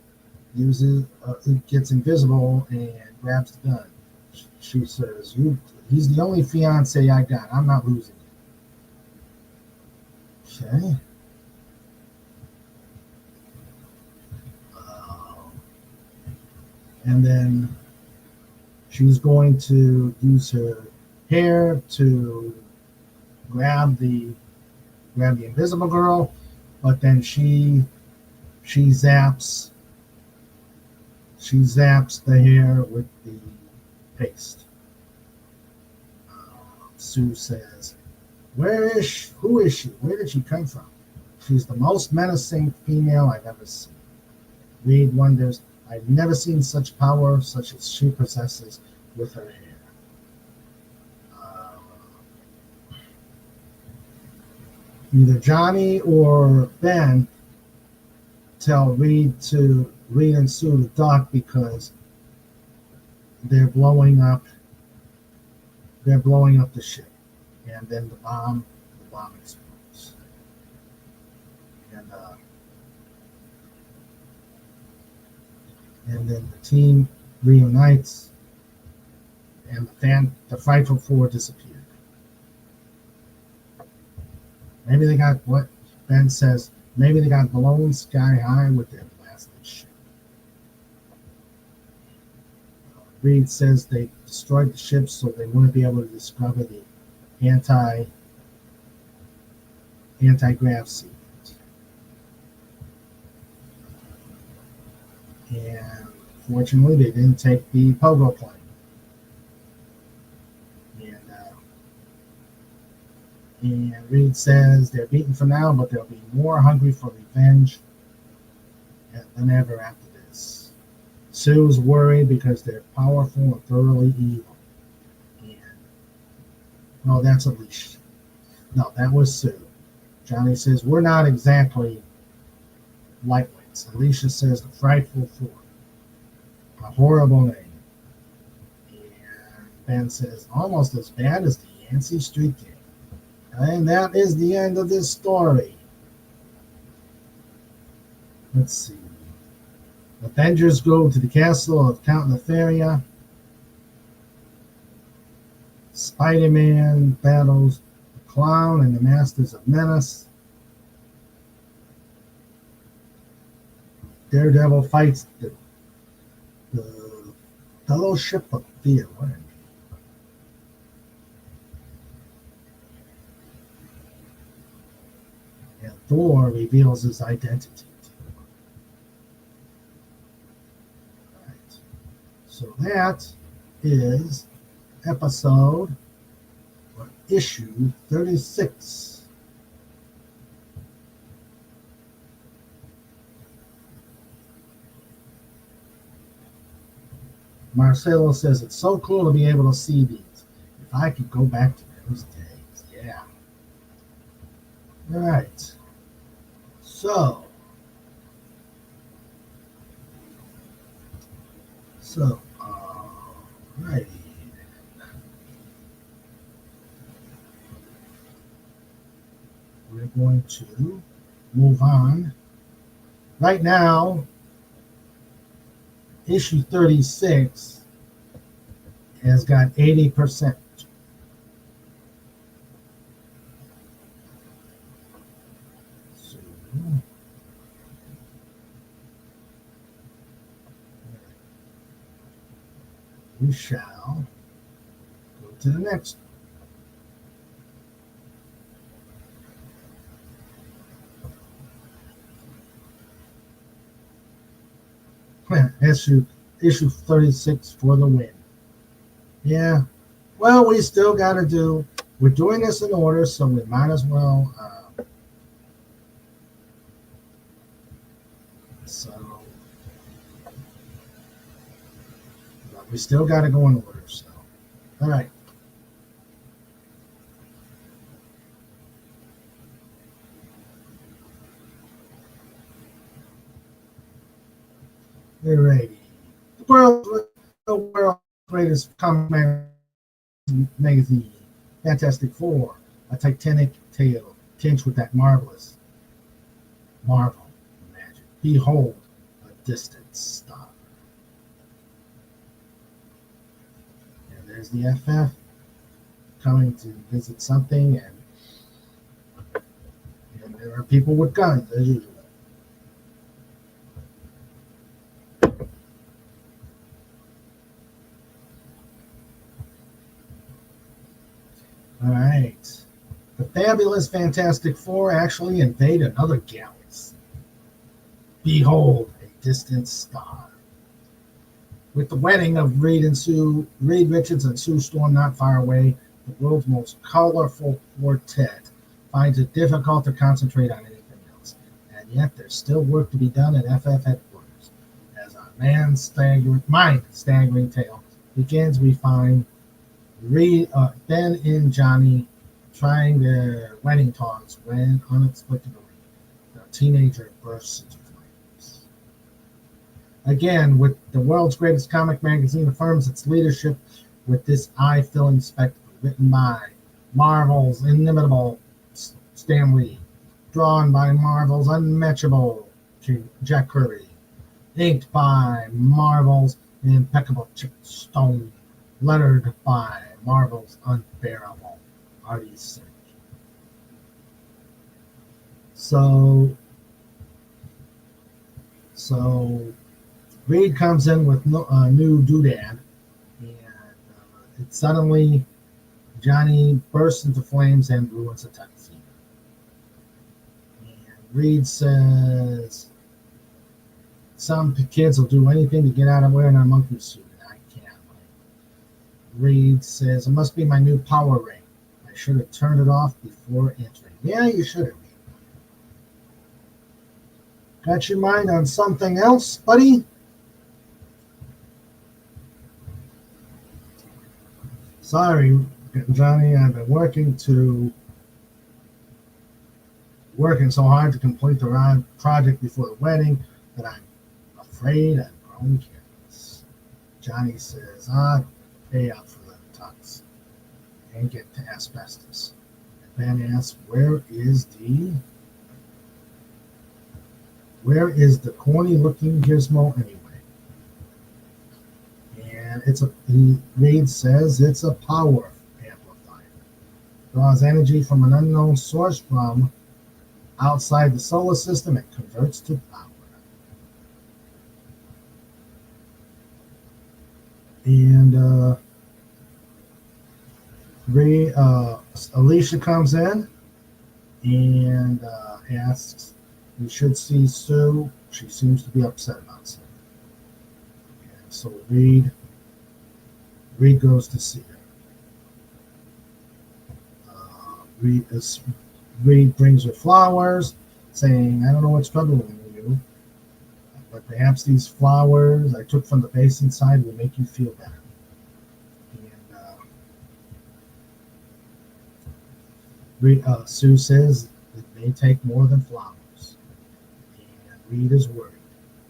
S2: gets invisible and grabs the gun. She says, he's the only fiance I got. I'm not losing it. Okay. And then she's going to use her hair to grab the invisible girl, but then she zaps the hair with the paste. Sue says, who is she? Where did she come from? She's the most menacing female I've ever seen. Reed wonders, I've never seen such power such as she possesses with her hair. Either Johnny or Ben tell Reed and Sue to duck because they're blowing up the ship, and then the bomb explodes. And then the team reunites, and the Frightful Four disappeared. Maybe they got what Ben says. Maybe they got blown sky high with their blasted ship. Reed says they destroyed the ship so they wouldn't be able to discover the anti-grav seed. And fortunately, they didn't take the pogo plane. And Reed says they're beaten for now, but they'll be more hungry for revenge than ever after this. Sue's worried because they're powerful and thoroughly evil. And that's Alicia. No, that was Sue. Johnny says we're not exactly lightweights. Alicia says the Frightful Four. A horrible name. And Ben says almost as bad as the Yancey Street Gang. And that is the end of this story. Let's see. Avengers go to the castle of Count Nefaria. Spider-Man battles the Clown and the Masters of Menace. Daredevil fights the Fellowship of Fear. And Thor reveals his identity. Right. So that is episode or issue 36. Marcelo says it's so cool to be able to see these. If I could go back to those days, yeah. All right. So, righty. We're going to move on. Right now, issue 36 has got 80%. So, we shall go to the next. Issue 36 for the win. Yeah. Well, we still got to do. We're doing this in order, so we might as well. But we still got to go in order. So, all right. Alrighty. The world's greatest comic magazine, Fantastic Four, a Titanic tale tinged with that marvelous marvel magic. Behold, a distant star. And there's the FF coming to visit something, and there are people with guns as usual. All right. The fabulous Fantastic Four actually invade another galaxy. Behold, a distant star. With the wedding of Reed Richards and Sue Storm not far away, the world's most colorful quartet finds it difficult to concentrate on anything else. And yet there's still work to be done at FF headquarters. As our mind-staggering tale begins, we find Ben and Johnny trying their wedding talks when unexpectedly the teenager bursts into flames. Again, with the world's greatest comic magazine affirms its leadership with this eye-filling spectacle written by Marvel's inimitable Stan Lee, drawn by Marvel's unmatchable Jack Kirby, inked by Marvel's impeccable Chip Stone, lettered by Marvel's unbearable Artie Singer. So Reed comes in with a new doodad, and suddenly Johnny bursts into flames and ruins the tuxedo. And Reed says some kids will do anything to get out of wearing a monkey suit. Reed says, it must be my new power ring. I should have turned it off before entering. Yeah, you should have. Got your mind on something else, buddy? Sorry, Johnny, I've been working so hard to complete the project before the wedding that I'm afraid I've grown careless. Johnny says, pay out for the tux and get to asbestos. And Ben asks, where is the corny looking gizmo anyway? And Reed says it's a power amplifier. Draws energy from an unknown source from outside the solar system and converts to power. And Alicia comes in and asks, you should see Sue. She seems to be upset about something. And so Reed Reed goes to see her. Reed brings her flowers, saying, I don't know what's troubling you, but perhaps these flowers I took from the base inside will make you feel better. And Sue says it may take more than flowers. And Reed is worried.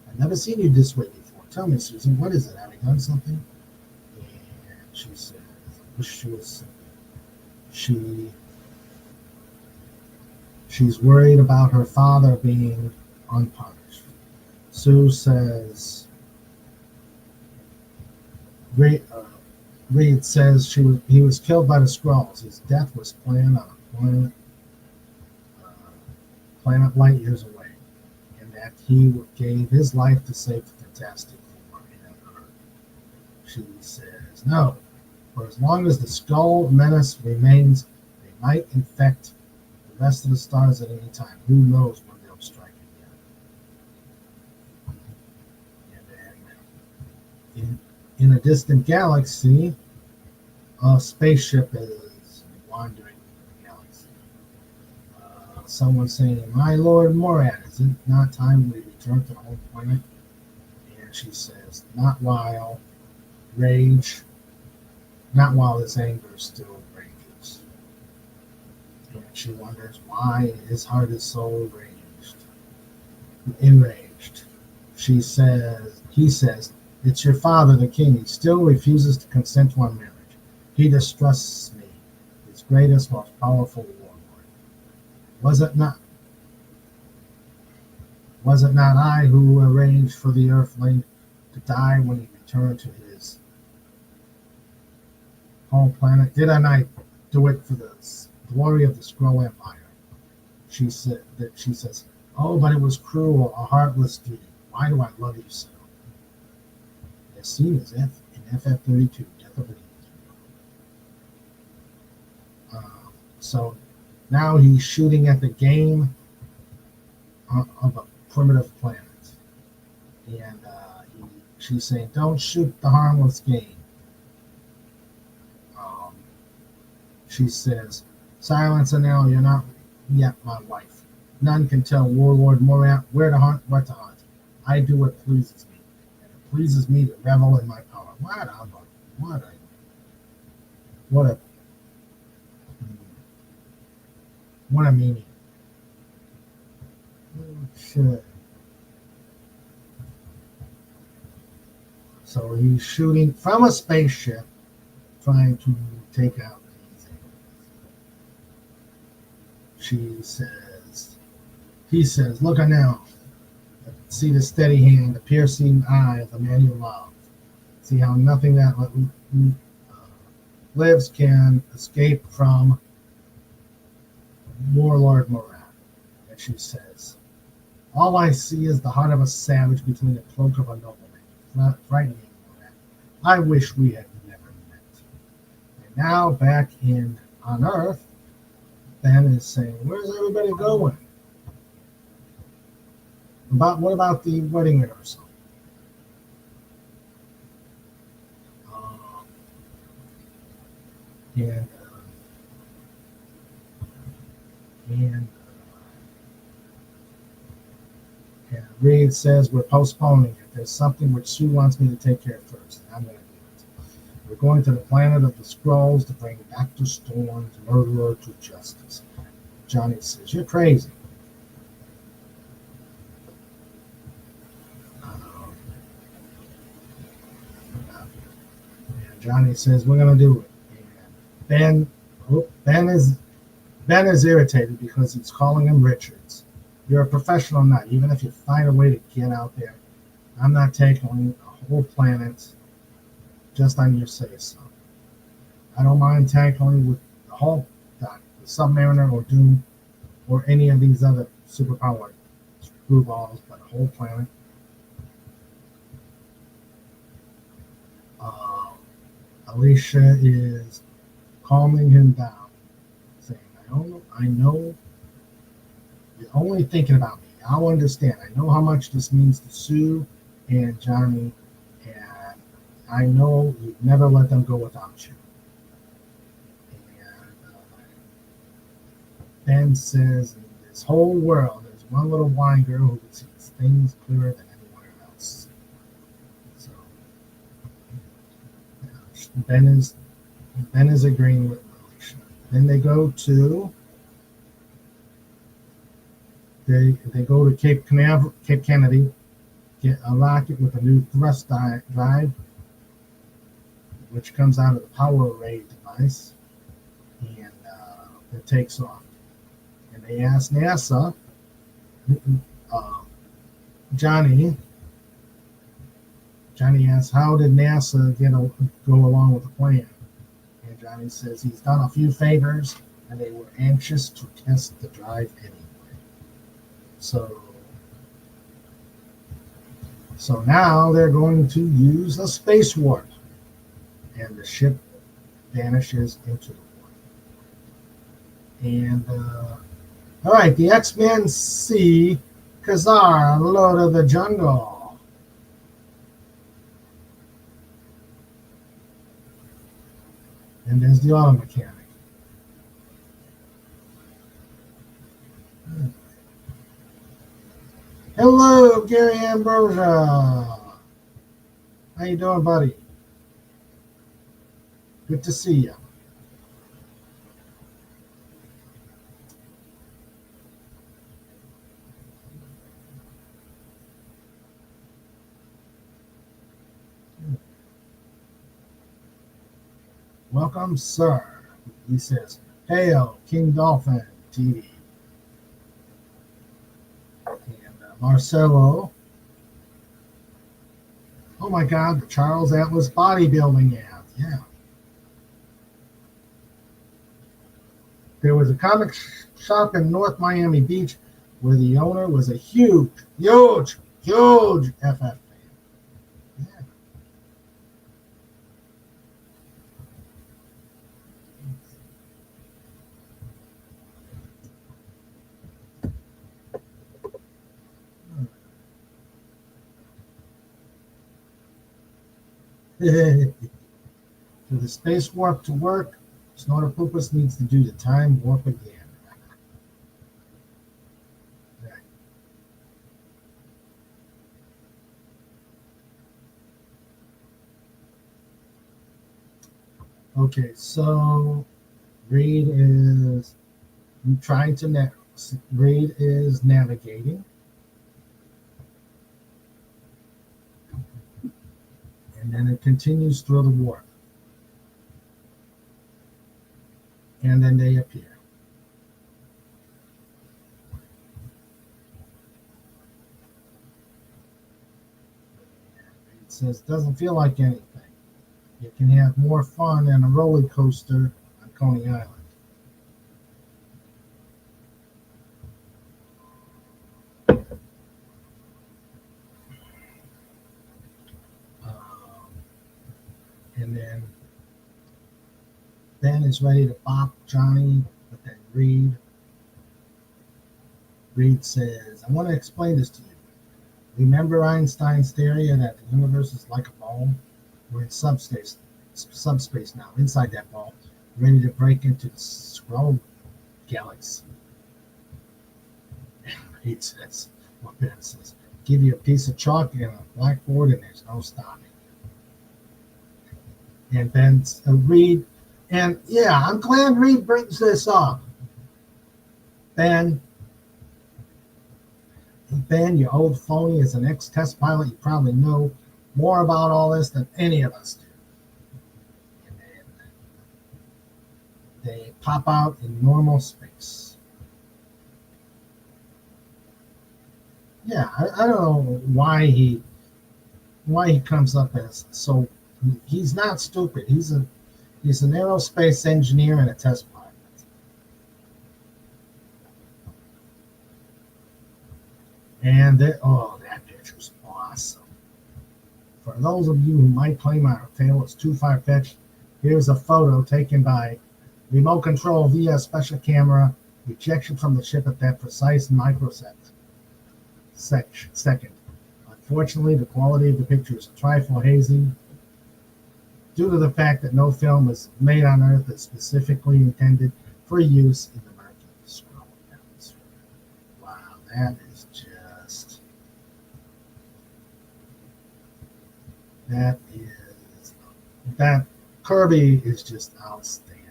S2: I've never seen you this way before. Tell me, Susan, what is it? Have you done something? And she says, I wish she was simple. She's worried about her father being unpunished. Sue says, Reed says he was killed by the Skrulls. His death was planned on a planet light years away, and that he gave his life to save the Fantastic Four and Earth. She says, no, for as long as the Skrull menace remains, they might infect the rest of the stars at any time. Who knows when they'll strike again? And then in a distant galaxy, a spaceship is wandering the galaxy. Someone saying, my Lord Morad, is it not time we return to the home planet? And she says, not while this anger still rages. And she wonders why his heart is so enraged. He says, it's your father, the king. He still refuses to consent to our marriage. He distrusts me, his greatest, most powerful warlord. Was it not I who arranged for the Earthling to die when he returned to his home planet? Did I not do it for the glory of the Skrull Empire? She says, oh, but it was cruel, a heartless duty. Why do I love you so? As seen as in FF32, Death of an So now he's shooting at the game of a primitive planet. And she's saying, don't shoot the harmless game. She says, silence, Anel, you're not yet my wife. None can tell Warlord Morat where to hunt, what to hunt. I do what pleases me. And it pleases me to revel in my power. What a meaning. Shit. So he's shooting from a spaceship, trying to take out these aliens. He says, look now. See the steady hand, the piercing eye of the man you love. See how nothing that lives can escape from Warlord Morat. And she says, all I see is the heart of a savage between the cloak of a nobleman. Not frightening, Morat. I wish we had never met. And now back on Earth, Ben is saying, where's everybody going? What about the wedding rehearsal? And Reed says we're postponing it. There's something which Sue wants me to take care of first. And I'm going to do it. We're going to the planet of the Skrulls to bring Dr. Storm's murderer to justice. Johnny says, you're crazy. And Johnny says, we're going to do it. And Ben is irritated because he's calling him Richards. You're a professional nut. Even if you find a way to get out there, I'm not taking a whole planet just on your say-so. I don't mind tackling with the whole the Submariner or Doom or any of these other superpowered screwballs, but a whole planet. Alicia is calming him down, saying, I know you're only thinking about me. I'll understand. I know how much this means to Sue and Johnny and I know you'd never let them go without you. And Ben says, in this whole world, there's one little blind girl who sees things clearer than anyone else. So Ben is agreeing with Alicia. Then they go to Cape Kennedy, get a rocket with a new thrust drive, which comes out of the power array device, and it takes off. And they ask NASA, Johnny asks, how did NASA go along with the plan? And Johnny says he's done a few favors, and they were anxious to test the drive anyway. So now they're going to use a space warp, and the ship vanishes into the warp. And all right, the X-Men see Kazar, Lord of the Jungle. And there's the auto mechanic. Hello, Gary Ambrosia. How you doing, buddy? Good to see you. Welcome, sir. He says, hail, King Dolphin TV. Marcelo. Oh my God, the Charles Atlas bodybuilding ad. Yeah. There was a comic shop in North Miami Beach where the owner was a huge FF fan. For the space warp to work, Snortopoopas needs to do the time warp again. Right. Okay, so Reed is navigating. And then it continues through the warp. And then they appear. It says, doesn't feel like anything. You can have more fun than a roller coaster on Coney Island. And then Ben is ready to bop Johnny, but then Reed says, I want to explain this to you. Remember Einstein's theory that the universe is like a ball? We're in subspace now, inside that ball, ready to break into the Skrull galaxy. Reed says, what Ben says, give you a piece of chalk and a blackboard and there's no stopping. And Ben Reed, and yeah, I'm glad Reed brings this up. Ben, you old phony, as an ex-test pilot, you probably know more about all this than any of us do. And then they pop out in normal space. Yeah, I don't know why he comes up as so. He's not stupid. He's an aerospace engineer and a test pilot. And that picture's awesome. For those of you who might claim our tale is too far-fetched, here's a photo taken by remote control via special camera, ejection from the ship at that precise microsecond. Unfortunately, the quality of the picture is a trifle hazy. due to the fact that no film was made on Earth is specifically intended for use in the Murky Scroll atmosphere. Wow, that is just... That Kirby is just outstanding.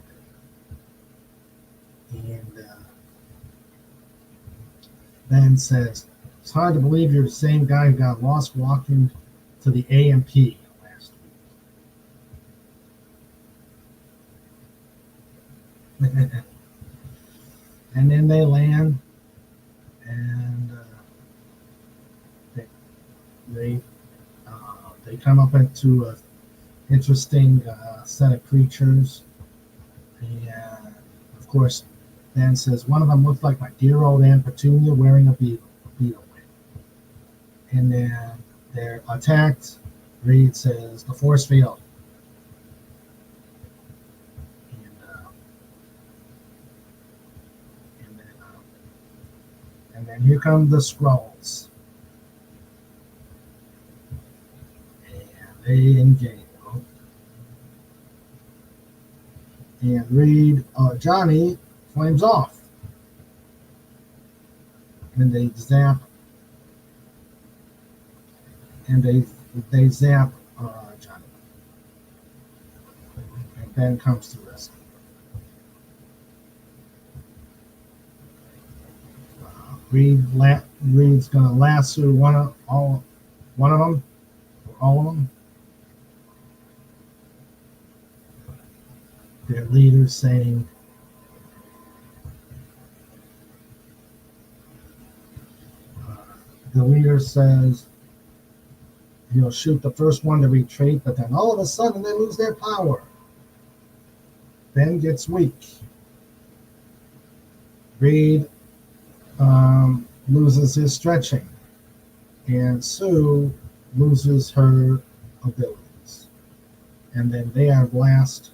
S2: And Ben says, it's hard to believe you're the same guy who got lost walking to the AMP last week. And then they land, and they come up into an interesting set of creatures. And of course, Ben says one of them looked like my dear old Aunt Petunia wearing a beetle wing. And then they're attacked. Reed says the force field. And then here come the scrolls. And they engage. And Reed, Johnny flames off. And they zap. And they zap Johnny. And Ben comes to rescue. Reed's gonna lasso one of them, or all of them. Their leader saying, the leader says he'll shoot the first one to retreat, but then all of a sudden they lose their power. Ben gets weak. Reed loses his stretching, and Sue loses her abilities, and then they are blasted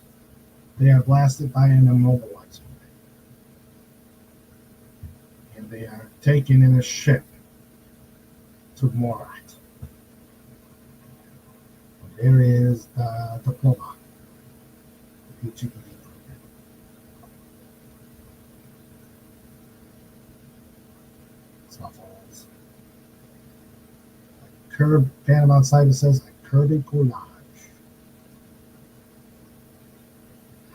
S2: by an immobilizer, and they are taken in a ship to Morat. There is the diploma, the PGED program. Snuffles. Curb, Phantom outside it says a Kirby collage.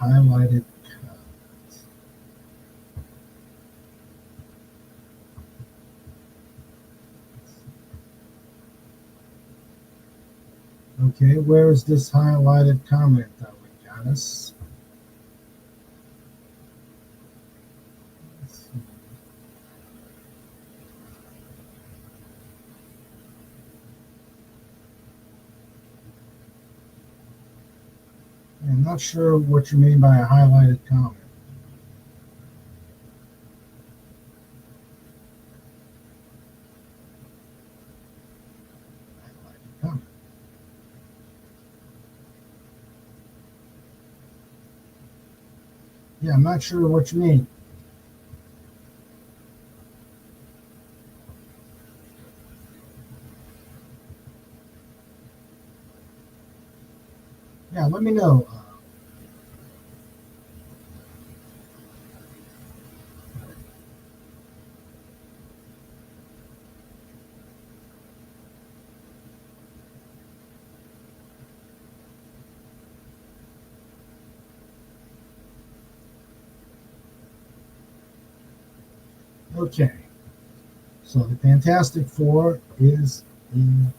S2: Highlighted cards. Okay, where is this highlighted comment that we got us? Let's see. I'm not sure what you mean by a highlighted comment. Highlighted comment. Yeah, I'm not sure what you mean. Yeah, let me know. Okay, so the Fantastic Four is in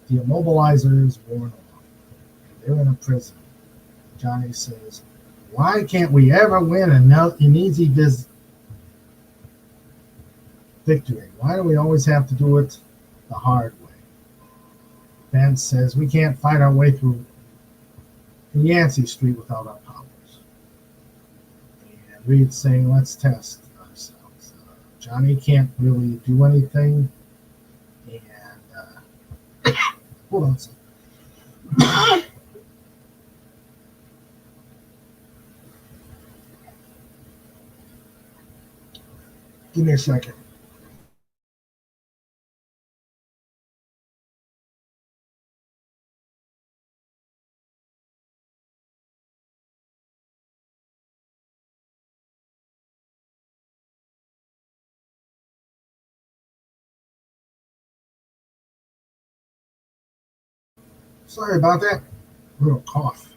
S2: the immobilizer is worn off. They're in a prison. Johnny says, "Why can't we ever win an easy victory? Why do we always have to do it the hard way?" Ben says, "We can't fight our way through Yancey Street without our powers." And Reed's saying, "Let's test ourselves." Johnny can't really do anything. And hold on a second. Give me a second. Sorry about that. A little cough.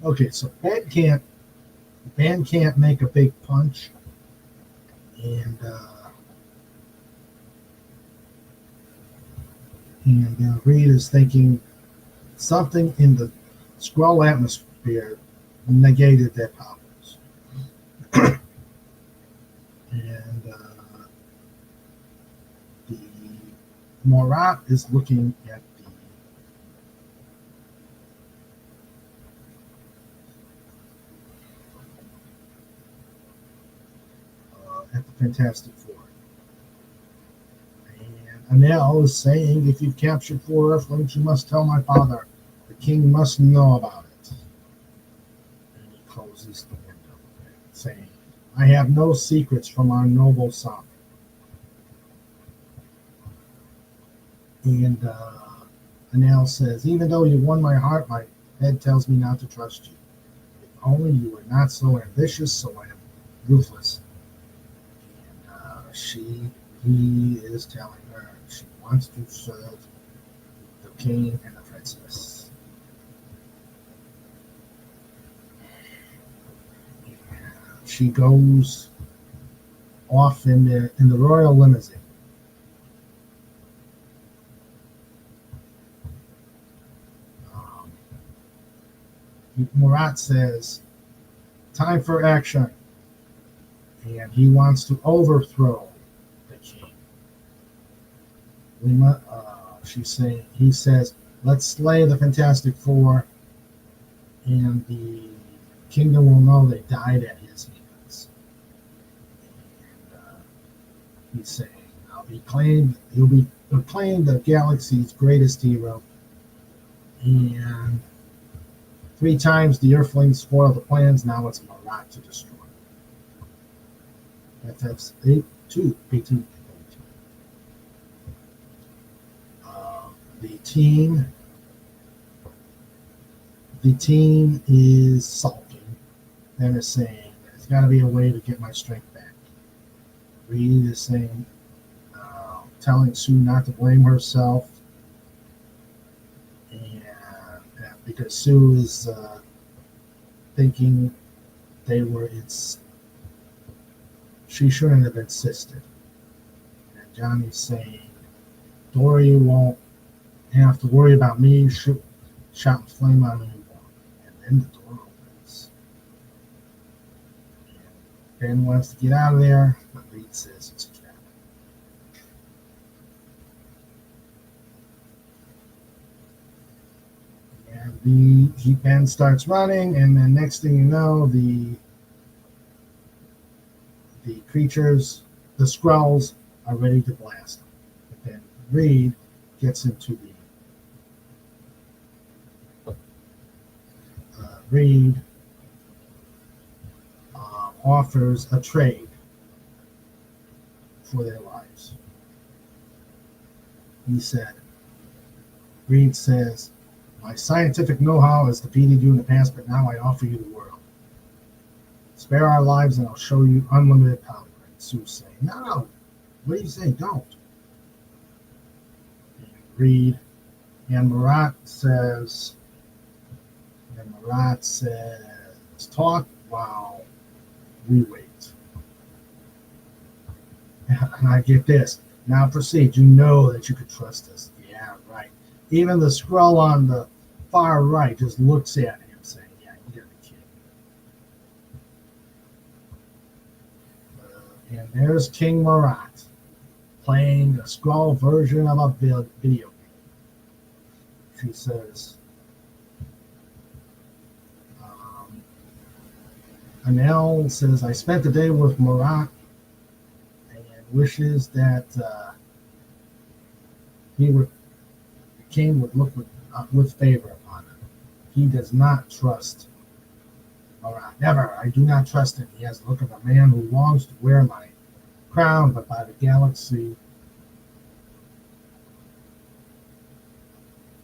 S2: Okay, so Ben can't make a big punch, and Reed is thinking something in the Skrull atmosphere negated their powers, and the Morat is looking at the Fantastic Four. And Anel is saying, if you've captured 4 Earthlings, you must tell my father. The king must know about it. And he closes the window, saying, I have no secrets from our noble son. And Anel says, even though you won my heart, my head tells me not to trust you. If only you were not so ambitious, so ruthless. He is telling her she wants to serve the king and the princess. She goes off in the royal limousine. Murat says, time for action. And he wants to overthrow the king. He says, let's slay the Fantastic Four, and the kingdom will know they died at his hands. And he's saying, he'll be proclaimed the galaxy's greatest hero. And 3 times the Earthlings spoiled the plans, now it's Murat to destroy. FF's 18. The team is sulking and is saying, there's got to be a way to get my strength back. Reed is saying, telling Sue not to blame herself, and because Sue is thinking she shouldn't have insisted. And Johnny's saying, Dory won't have to worry about me shouting flame on anyone. And then the door opens. And Ben wants to get out of there, but Reed says it's a trap. And Ben starts running, and then next thing you know, the creatures, the Skrulls, are ready to blast them. But then Reed gets into Reed offers a trade for their lives. Reed says, my scientific know-how has defeated you in the past, but now I offer you the world. Spare our lives and I'll show you unlimited power. And Sue's saying, no, what are you saying? Don't. And Reed and Murat says, talk while we wait. And I get this. Now proceed. You know that you could trust us. Yeah, right. Even the Skrull on the far right just looks at him saying, yeah, you gotta be kidding. And there's King Murat playing a Skrull version of a video game. She says, Anel says, I spent the day with Murat and wishes that the king would look with favor upon him. He does not trust Morat. Never. I do not trust him. He has the look of a man who longs to wear my crown, but by the galaxy,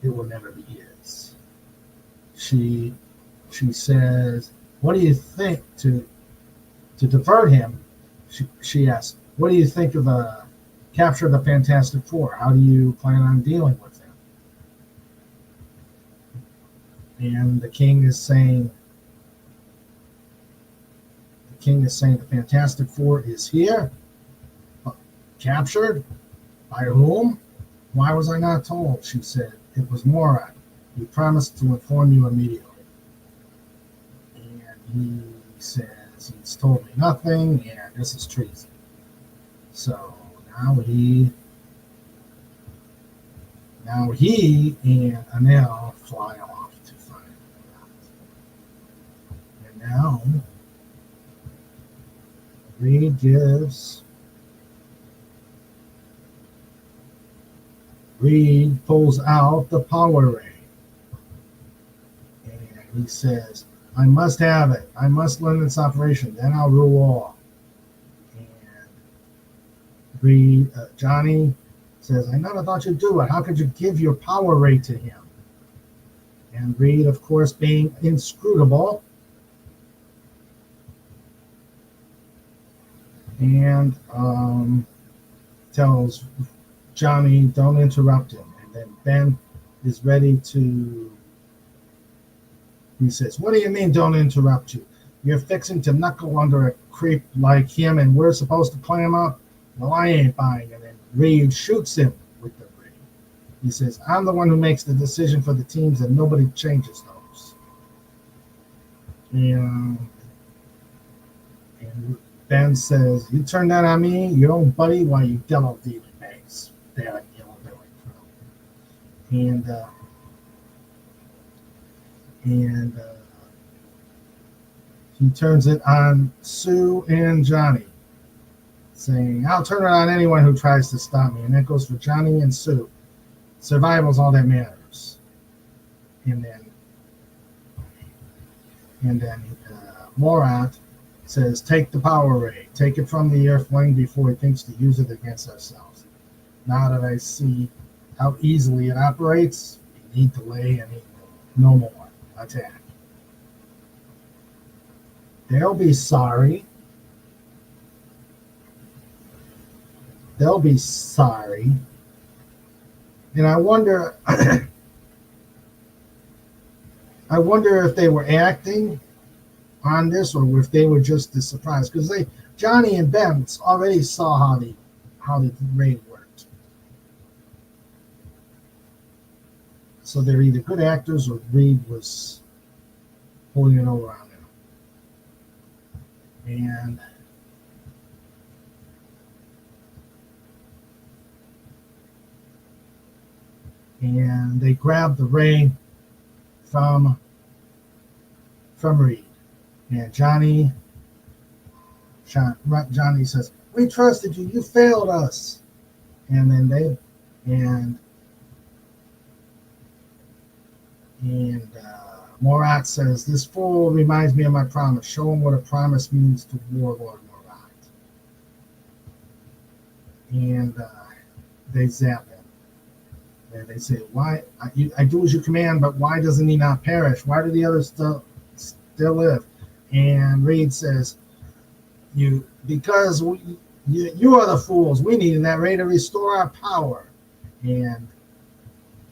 S2: it will never be his. She says, what do you think to divert him? She asks, what do you think of the capture of the Fantastic Four? How do you plan on dealing with them? And the king is saying the Fantastic Four is here, captured. By whom? Why was I not told? She said, it was Morat. He promised to inform you immediately. And he says he's told me nothing, and this is treason. So now he and Anel fly off to find Morat. And now Reed pulls out the power ray. And he says, I must have it. I must learn its operation. Then I'll rule all. And Johnny says, I never thought you'd do it. How could you give your power ray to him? And Reed, of course, being inscrutable, and tells Johnny, don't interrupt him. And then Ben is ready to, he says, what do you mean don't interrupt you? You're fixing to knuckle under a creep like him and we're supposed to play him up? Well, I ain't buying it. And Reed shoots him with the ray. He says, I'm the one who makes the decision for the teams and nobody changes those. And Ben says, you turn that on me, your own buddy, while you devil dealing banks. There, and he turns it on Sue and Johnny, saying, I'll turn it on anyone who tries to stop me. And that goes for Johnny and Sue. Survival's all that matters. And then Morat says, take the power ray. Take it from the Earthling before he thinks to use it against ourselves. Now that I see how easily it operates, we need delay and no more. Attack. They'll be sorry. They'll be sorry. And I wonder if they were acting on this or if they were just as surprised, because Johnny and Ben already saw how the raid worked. So they're either good actors or Reed was pulling it over on them. And they grab the ray from Reed. And Johnny says, we trusted you. You failed us. And then Morat says, this fool reminds me of my promise. Show him what a promise means to Warlord Morat. And they zap him. And they say, why? I do as you command, but why doesn't he not perish? Why do the others still live? And Reed says, because you are the fools. We need that ray to restore our power. And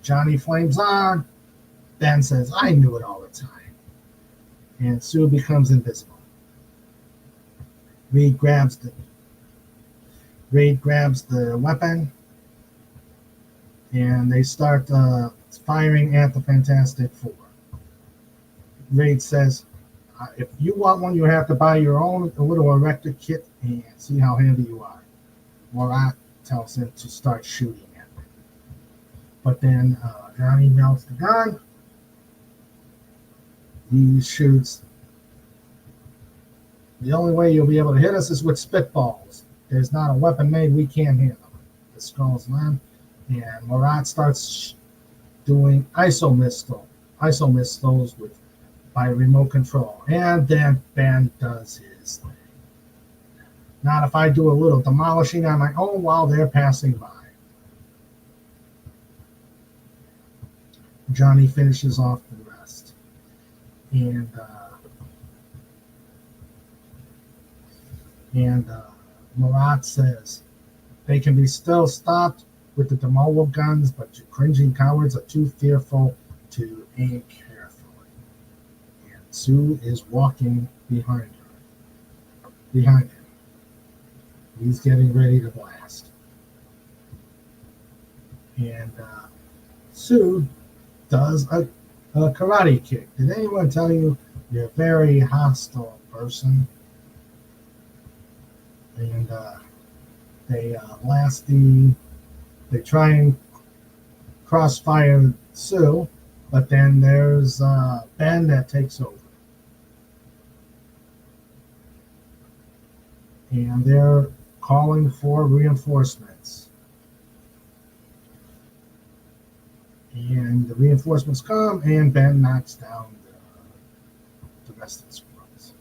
S2: Johnny flames on. Ben says, I knew it all the time. And Sue becomes invisible. Reed grabs the weapon. And they start firing at the Fantastic Four. Reed says, if you want one, you have to buy your own little erector kit and see how handy you are. Morat tells him to start shooting at them. But then Johnny melts the gun. He shoots. The only way you'll be able to hit us is with spitballs. There's not a weapon made we can't handle. The skull's on. And Marat starts doing iso missiles with by remote control. And then Ben does his thing. Not if I do a little demolishing on my own while they're passing by. Johnny finishes off the rest. And Marat says, they can be still stopped with the demolo guns, but you cringing cowards are too fearful to aim carefully. And Sue is walking behind him. He's getting ready to blast. And Sue does a karate kick. Did anyone tell you you're a very hostile person? And they try and crossfire Sue, but then there's Ben that takes over. And they're calling for reinforcements. And the reinforcements come, and Ben knocks down the rest of the squads.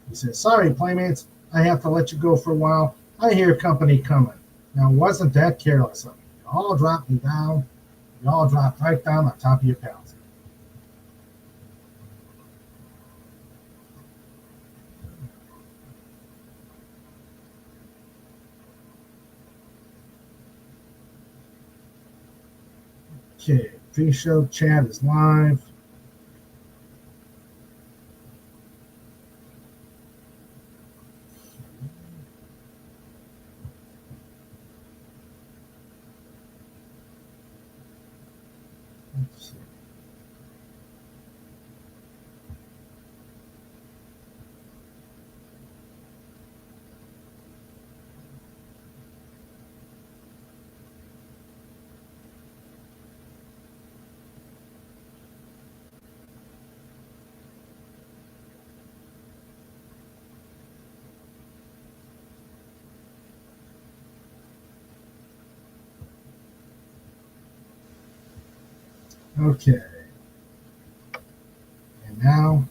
S2: He says, sorry, playmates, I have to let you go for a while. I hear company coming. Now, wasn't that careless of me? You all dropped me down. You all dropped right down on top of your pals. Okay, pre-show chat is live. Let's see. Okay. And now,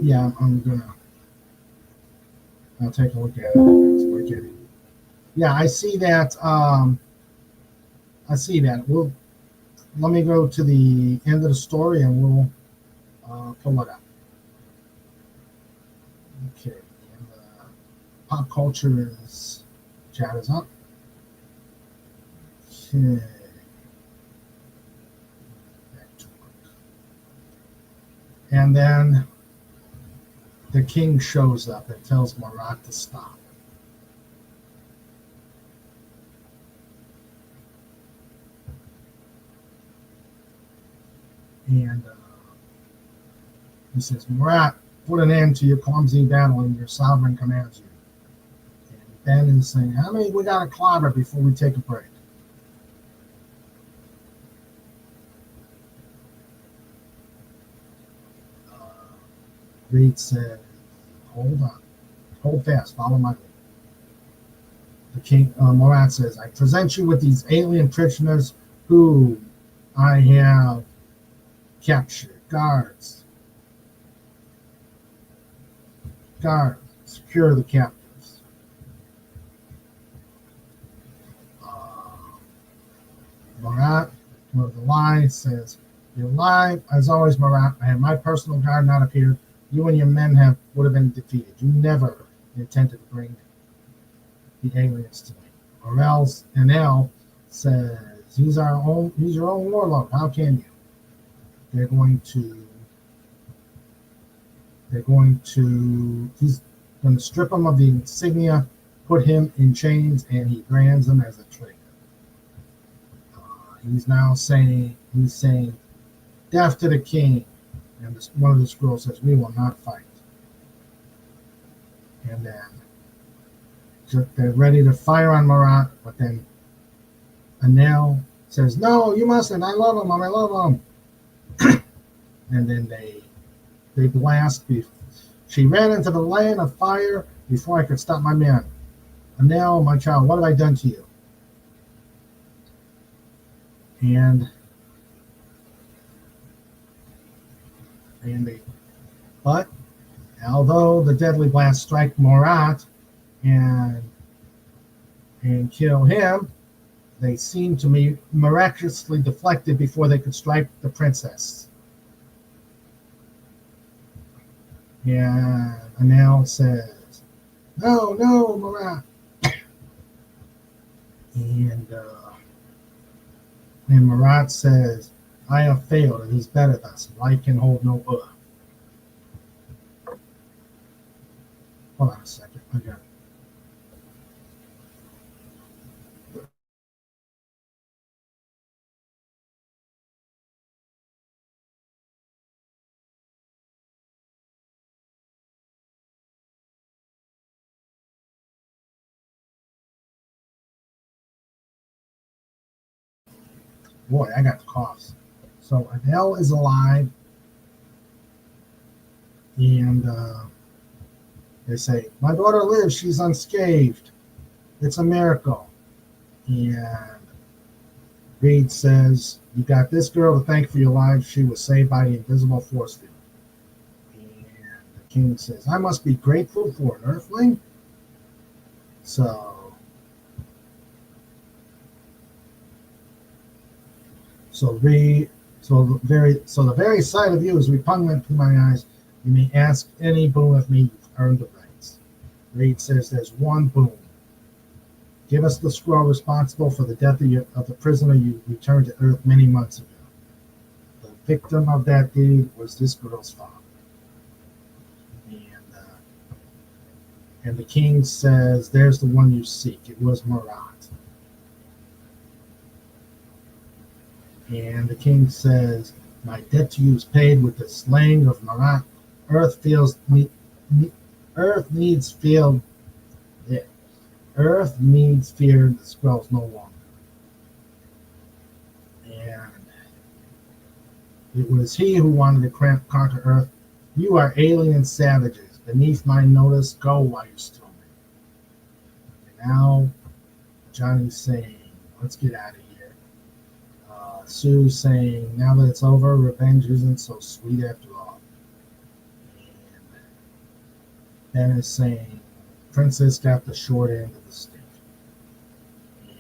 S2: yeah, I'll take a look at it. We're getting, yeah, I see that. Let me go to the end of the story and we'll pull it up. Okay. And, pop culture chat is up. Okay. Back to work. And then the king shows up and tells Marat to stop. And he says, Marat, put an end to your clumsy battling. Your sovereign commands you. And Ben is saying, how many we got to clobber before we take a break? Reed said, hold on. Hold fast. Follow my lead. The king, Marat says, I present you with these alien prisoners who I have captured. Guards, secure the captives. Marat, with the lie, says, you're lying. As always, Marat, I have my personal guard not appeared. You and your men would have been defeated. You never intended to bring the aliens to me. Enel says, he's your own warlord. How can you? He's going to strip him of the insignia, put him in chains, and he brands him as a traitor. He's saying, death to the king. And one of the scrolls says, we will not fight. And then they're ready to fire on Marat, but then Anel says, no, you mustn't. I love him. And then they blast. She ran into the land of fire before I could stop my men. And now, my child, what have I done to you? And but although the deadly blast strike Murat and kill him, they seemed to be miraculously deflected before they could strike the princess. And Anel says, "No, no, Murat." And Murat says, "I have failed, and he's better thus. Life can hold no other." Hold on a second. I got it. Boy, I got the coughs. So Adele is alive, and they say, "My daughter lives. She's unscathed. It's a miracle." And Reed says, "You got this girl to thank for your life. She was saved by the invisible force field." And the king says, "I must be grateful for an earthling." So the very sight of you is repugnant to my eyes. You may ask any boon of me. You've earned the rights. Reed says, "There's one boon. Give us the scroll responsible for the death of the prisoner you returned to Earth many months ago. The victim of that deed was this girl's father." And the king says, "There's the one you seek. It was Murat." And the king says, "My debt to you is paid with the slaying of Murat. Earth needs feared. Earth needs feared. The scrolls no longer." And it was he who wanted to conquer Earth. "You are alien savages. Beneath my notice, go while you still may." And now Johnny's saying, "Let's get out of here." Sue's saying, "Now that it's over, revenge isn't so sweet after all." And Ben is saying, "Princess got the short end of the stick."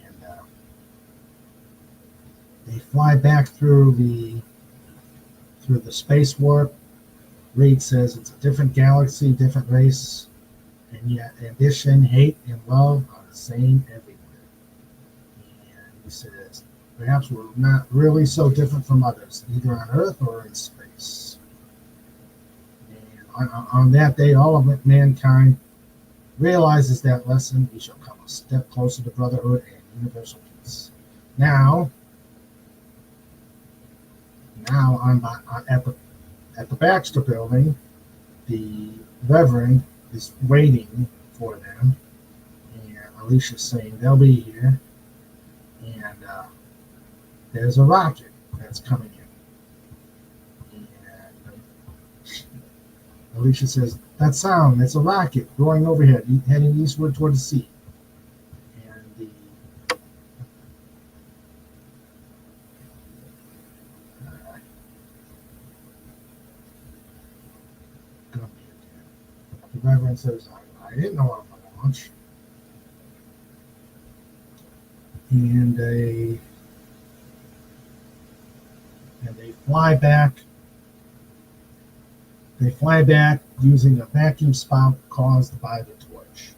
S2: And they fly back through the space warp. Reed says it's a different galaxy, different race, and yet ambition, hate, and love are the same everywhere. And he says, "Perhaps we're not really so different from others, either on Earth or in space." And on that day, all of mankind realizes that lesson. We shall come a step closer to brotherhood and universal peace. Now at the Baxter building, the Reverend is waiting for them, and Alicia's saying they'll be here. And there's a rocket that's coming in. And Alicia says, "That sound, it's a rocket going overhead, heading eastward toward the sea." And the Reverend says, I didn't know about the launch." And they fly back. They fly back using a vacuum spout caused by the torch.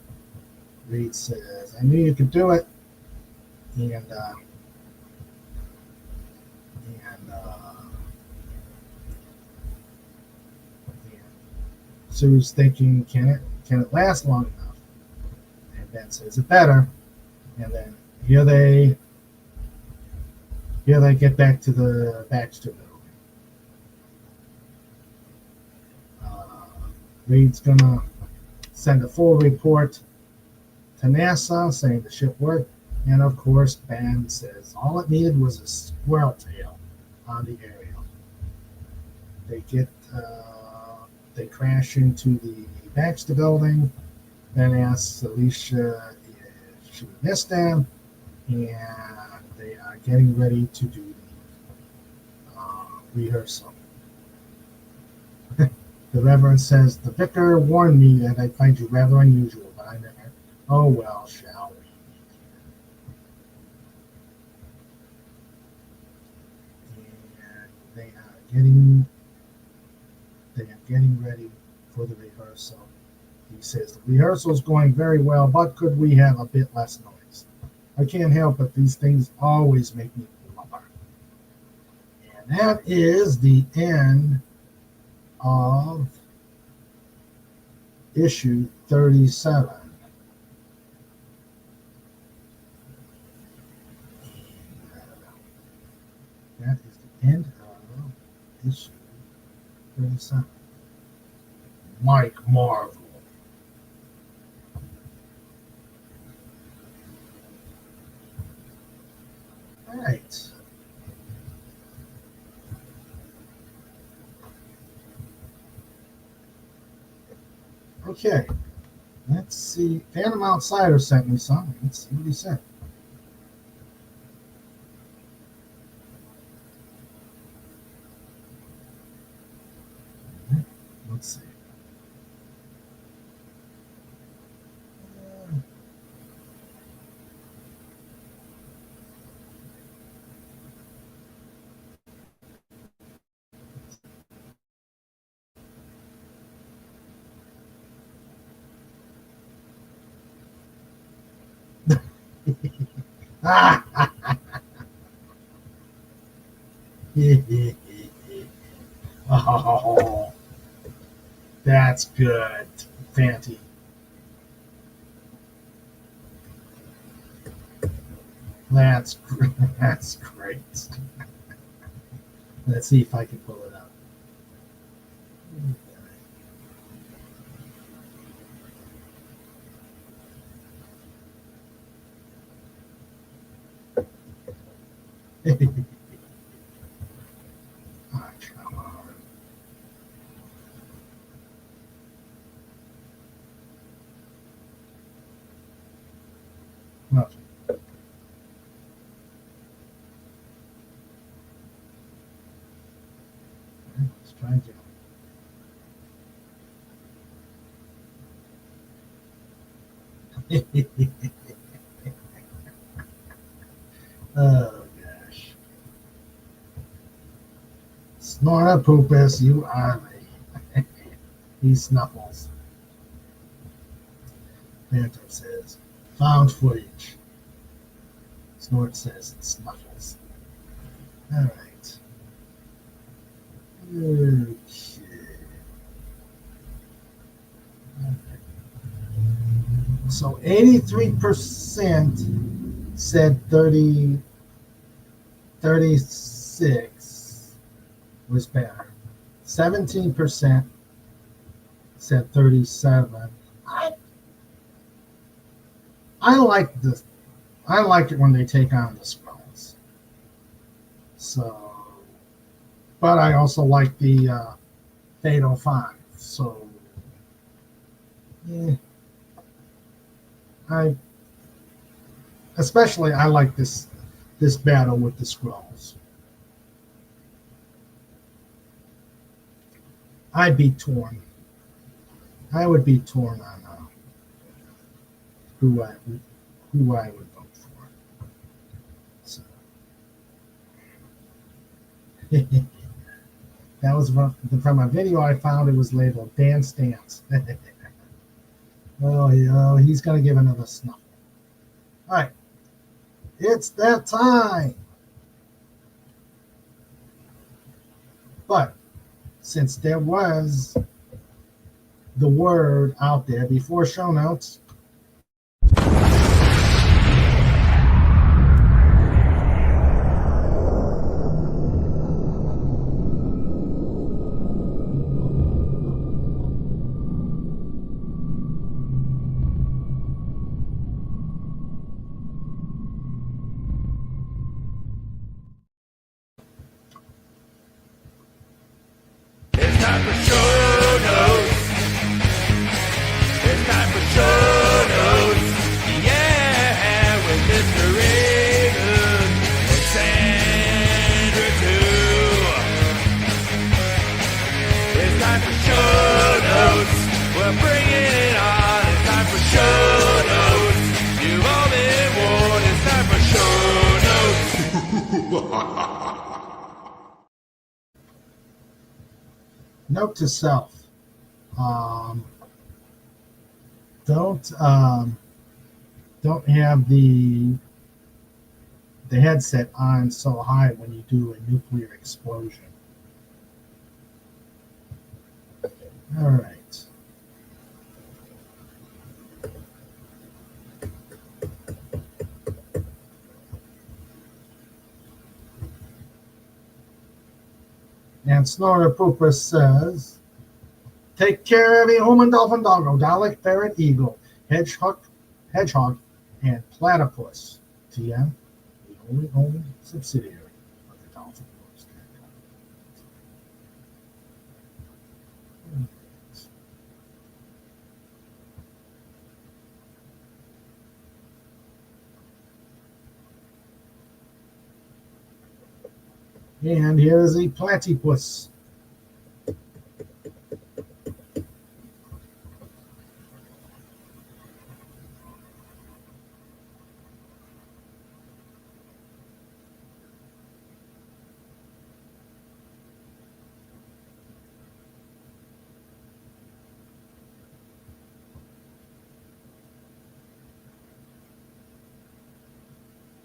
S2: Reed says, "I knew you could do it." And Sue's thinking, can it last long enough? And Ben says, "It better." And then here they get back to the Baxter building. Reed's gonna send a full report to NASA saying the ship worked, and of course Ben says all it needed was a squirrel tail on the aerial. They crash into the Baxter building. then asks Alicia if she missed them, and they are getting ready to do the rehearsal. The Reverend says, the vicar warned me that I find you rather unusual, but I never. Oh well, shall we? And they are getting ready for the rehearsal. He says, the rehearsal is going very well, but could we have a bit less noise? I can't help it. These things always make me blubber. And that is the end of issue 37. That is the end of issue 37. Mike Marvel. All right. Okay. Let's see. Phantom Outsider sent me some. Let's see what he said. Let's see. Oh, that's good, Fanty. That's great. Let's see if I can pull it up. Oh, come on. Okay. Let's try again. Oh gosh. Snortopupus, you are me. He snuffles. Phantom says, found footage. Snort says, snuffles. All right. Okay. So 83% said 36 was better. 17% said 37. I like this. I like it when they take on the Skrulls. So, but I also like the Fatal Five. So, yeah. I like this battle with the Skrulls. I'd be torn. I would be torn on who I would vote for. So that was from a video I found. It was labeled Dance Dance. Oh, yeah, he's gonna give another snuffle. All right, it's that time. But since there was the word out there before show notes,
S3: It's time for show notes. It's time for show time for show notes. We're bringing it on. It's time for show notes. You've all been warned. It's time for show notes.
S2: Note to self: don't have the headset on so high when you do a nuclear explosion. All right. And Snorter Pooper says, take care of the human dolphin doggo, Dalek, ferret, eagle, hedgehog, and platypus. TM, the only owned subsidiary of the dolphin. And here's the platypus.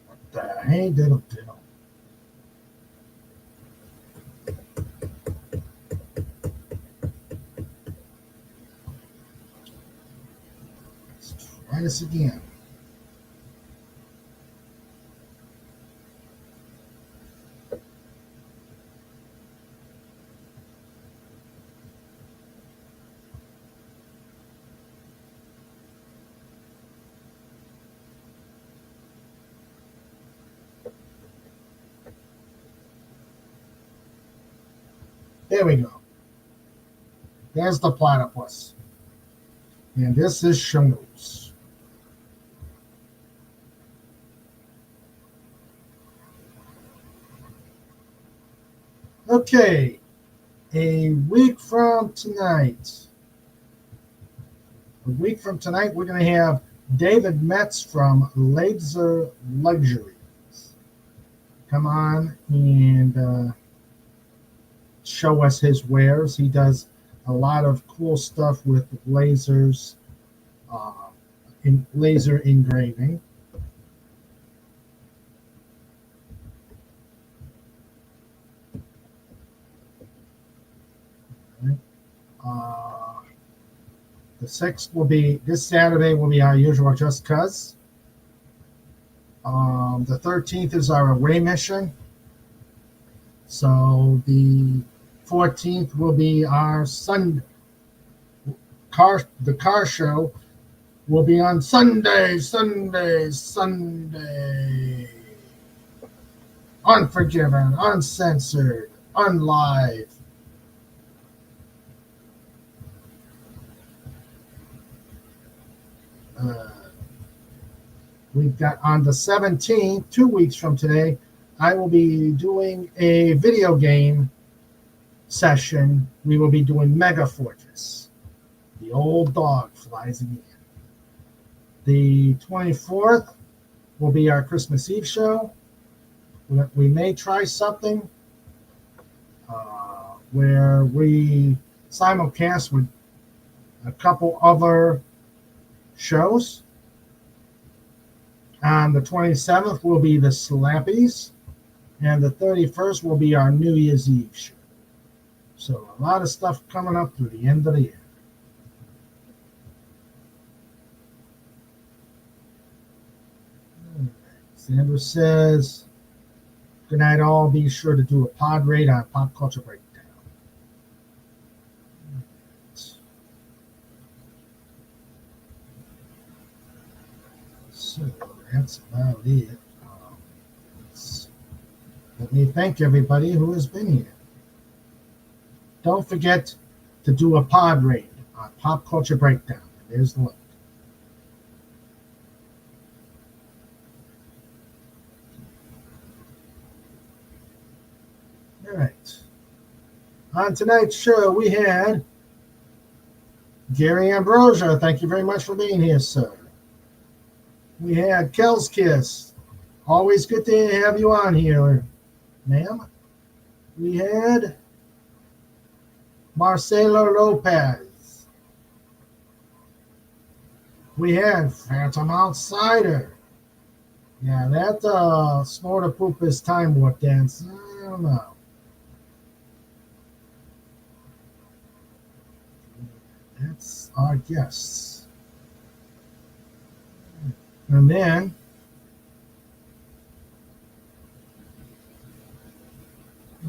S2: What the hey diddle diddle. Try this again. There we go. There's the platypus. And this is Shingles. Okay, a week from tonight, we're going to have David Metz from Laser Luxuries come on and show us his wares. He does a lot of cool stuff with lasers, in laser engraving. The 6th will be, this Saturday will be our usual Just Cuz. The 13th is our away mission. So the 14th will be our the car show will be on Sunday. Unforgiven, uncensored, unlive. We've got on the 17th, 2 weeks from today, I will be doing a video game session. We will be doing Mega Fortress. The old dog flies again. The 24th will be our Christmas Eve show. We may try something where we simulcast with a couple other shows. On the 27th will be the Slappies, and the 31st will be our New Year's Eve show. So a lot of stuff coming up through the end of the year. Sandra says, good night all. Be sure to do a pod raid on Pop Culture Breakdown. So that's about it. Let me thank everybody who has been here. Don't forget to do a pod raid on Pop Culture Breakdown. There's the link. All right. On tonight's show, we had Gary Ambrosia. Thank you very much for being here, sir. We had Kel's Kiss. Always good to have you on here, ma'am. We had Marcelo Lopez. We had Phantom Outsider. Yeah, that snort of poop is time warp dance. I don't know. That's our guests. And then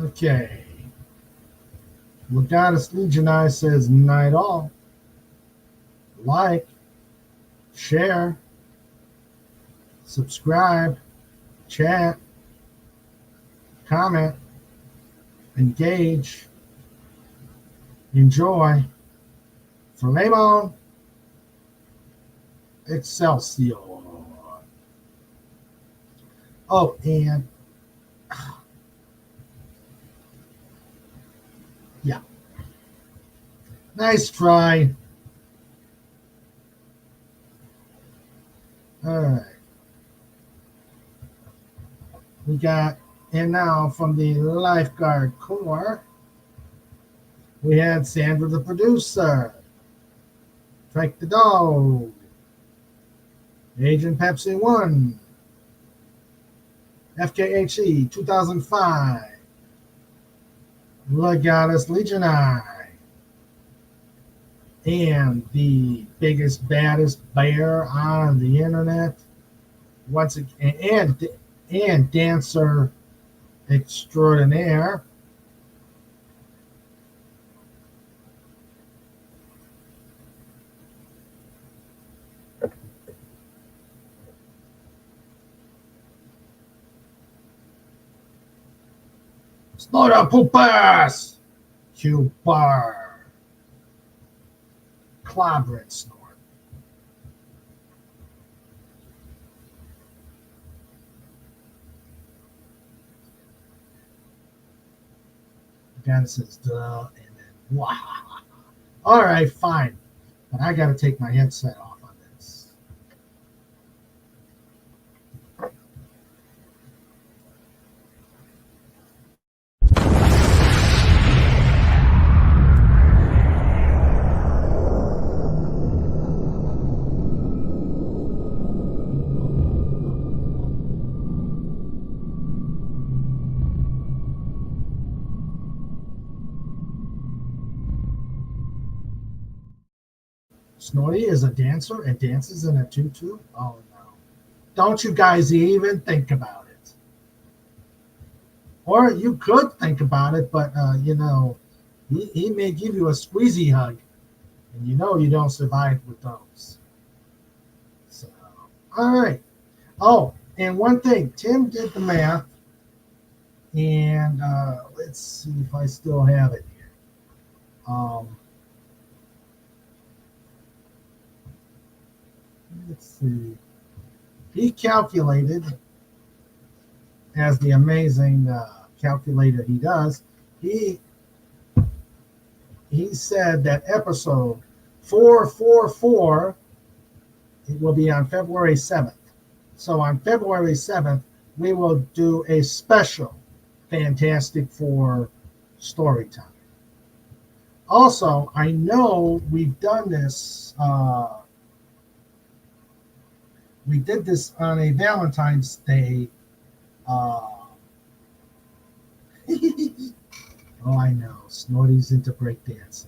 S2: okay. Legatus Legionai says night all. Like, share, subscribe, chat, comment, engage, enjoy. Flame Excelsior. Oh, and yeah. Nice try. All right. We got, and now from the Lifeguard Corps, we had Sandra the producer, Frank the dog, Agent Pepsi 1, FKHE 2005, Legatus Legionai, and the biggest, baddest bear on the internet, once again, and dancer extraordinaire, Snora Poopas, Q-Bar, Clobbering Snort. Again, it says duh, and then wow. All right, fine. But I got to take my headset off on this. Snorty is a dancer and dances in a tutu? Oh, no. Don't you guys even think about it. Or you could think about it, but, he may give you a squeezy hug. And you know you don't survive with those. So, all right. Oh, and one thing. Tim did the math. And let's see if I still have it here. Let's see. He calculated, as the amazing calculator he does, he said that episode 444, it will be on February 7th. So on February 7th, we will do a special Fantastic Four story time. Also, I know we've done this. We did this on a Valentine's Day. Oh, I know. Snorty's into breakdancing.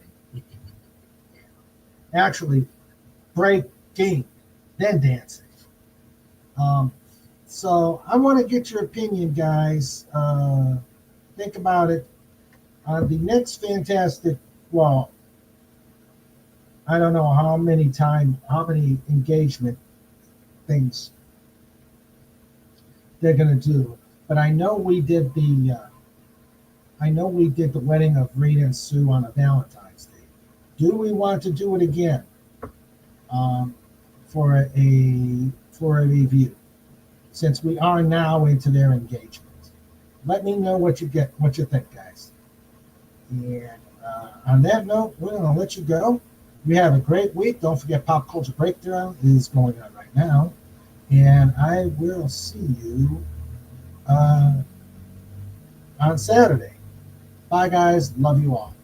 S2: Actually, breaking, then dancing. So I want to get your opinion, guys. Think about it. The next Fantastic, well, I don't know how many engagement things they're going to do, but I know we did the wedding of Rita and Sue on a Valentine's Day. Do we want to do it again for a review, since we are now into their engagement? Let me know what you think, guys. And on that note, we're going to let you go. We have a great week. Don't forget Pop Culture Breakdown is going on right now. And I will see you on Saturday. Bye, guys. Love you all.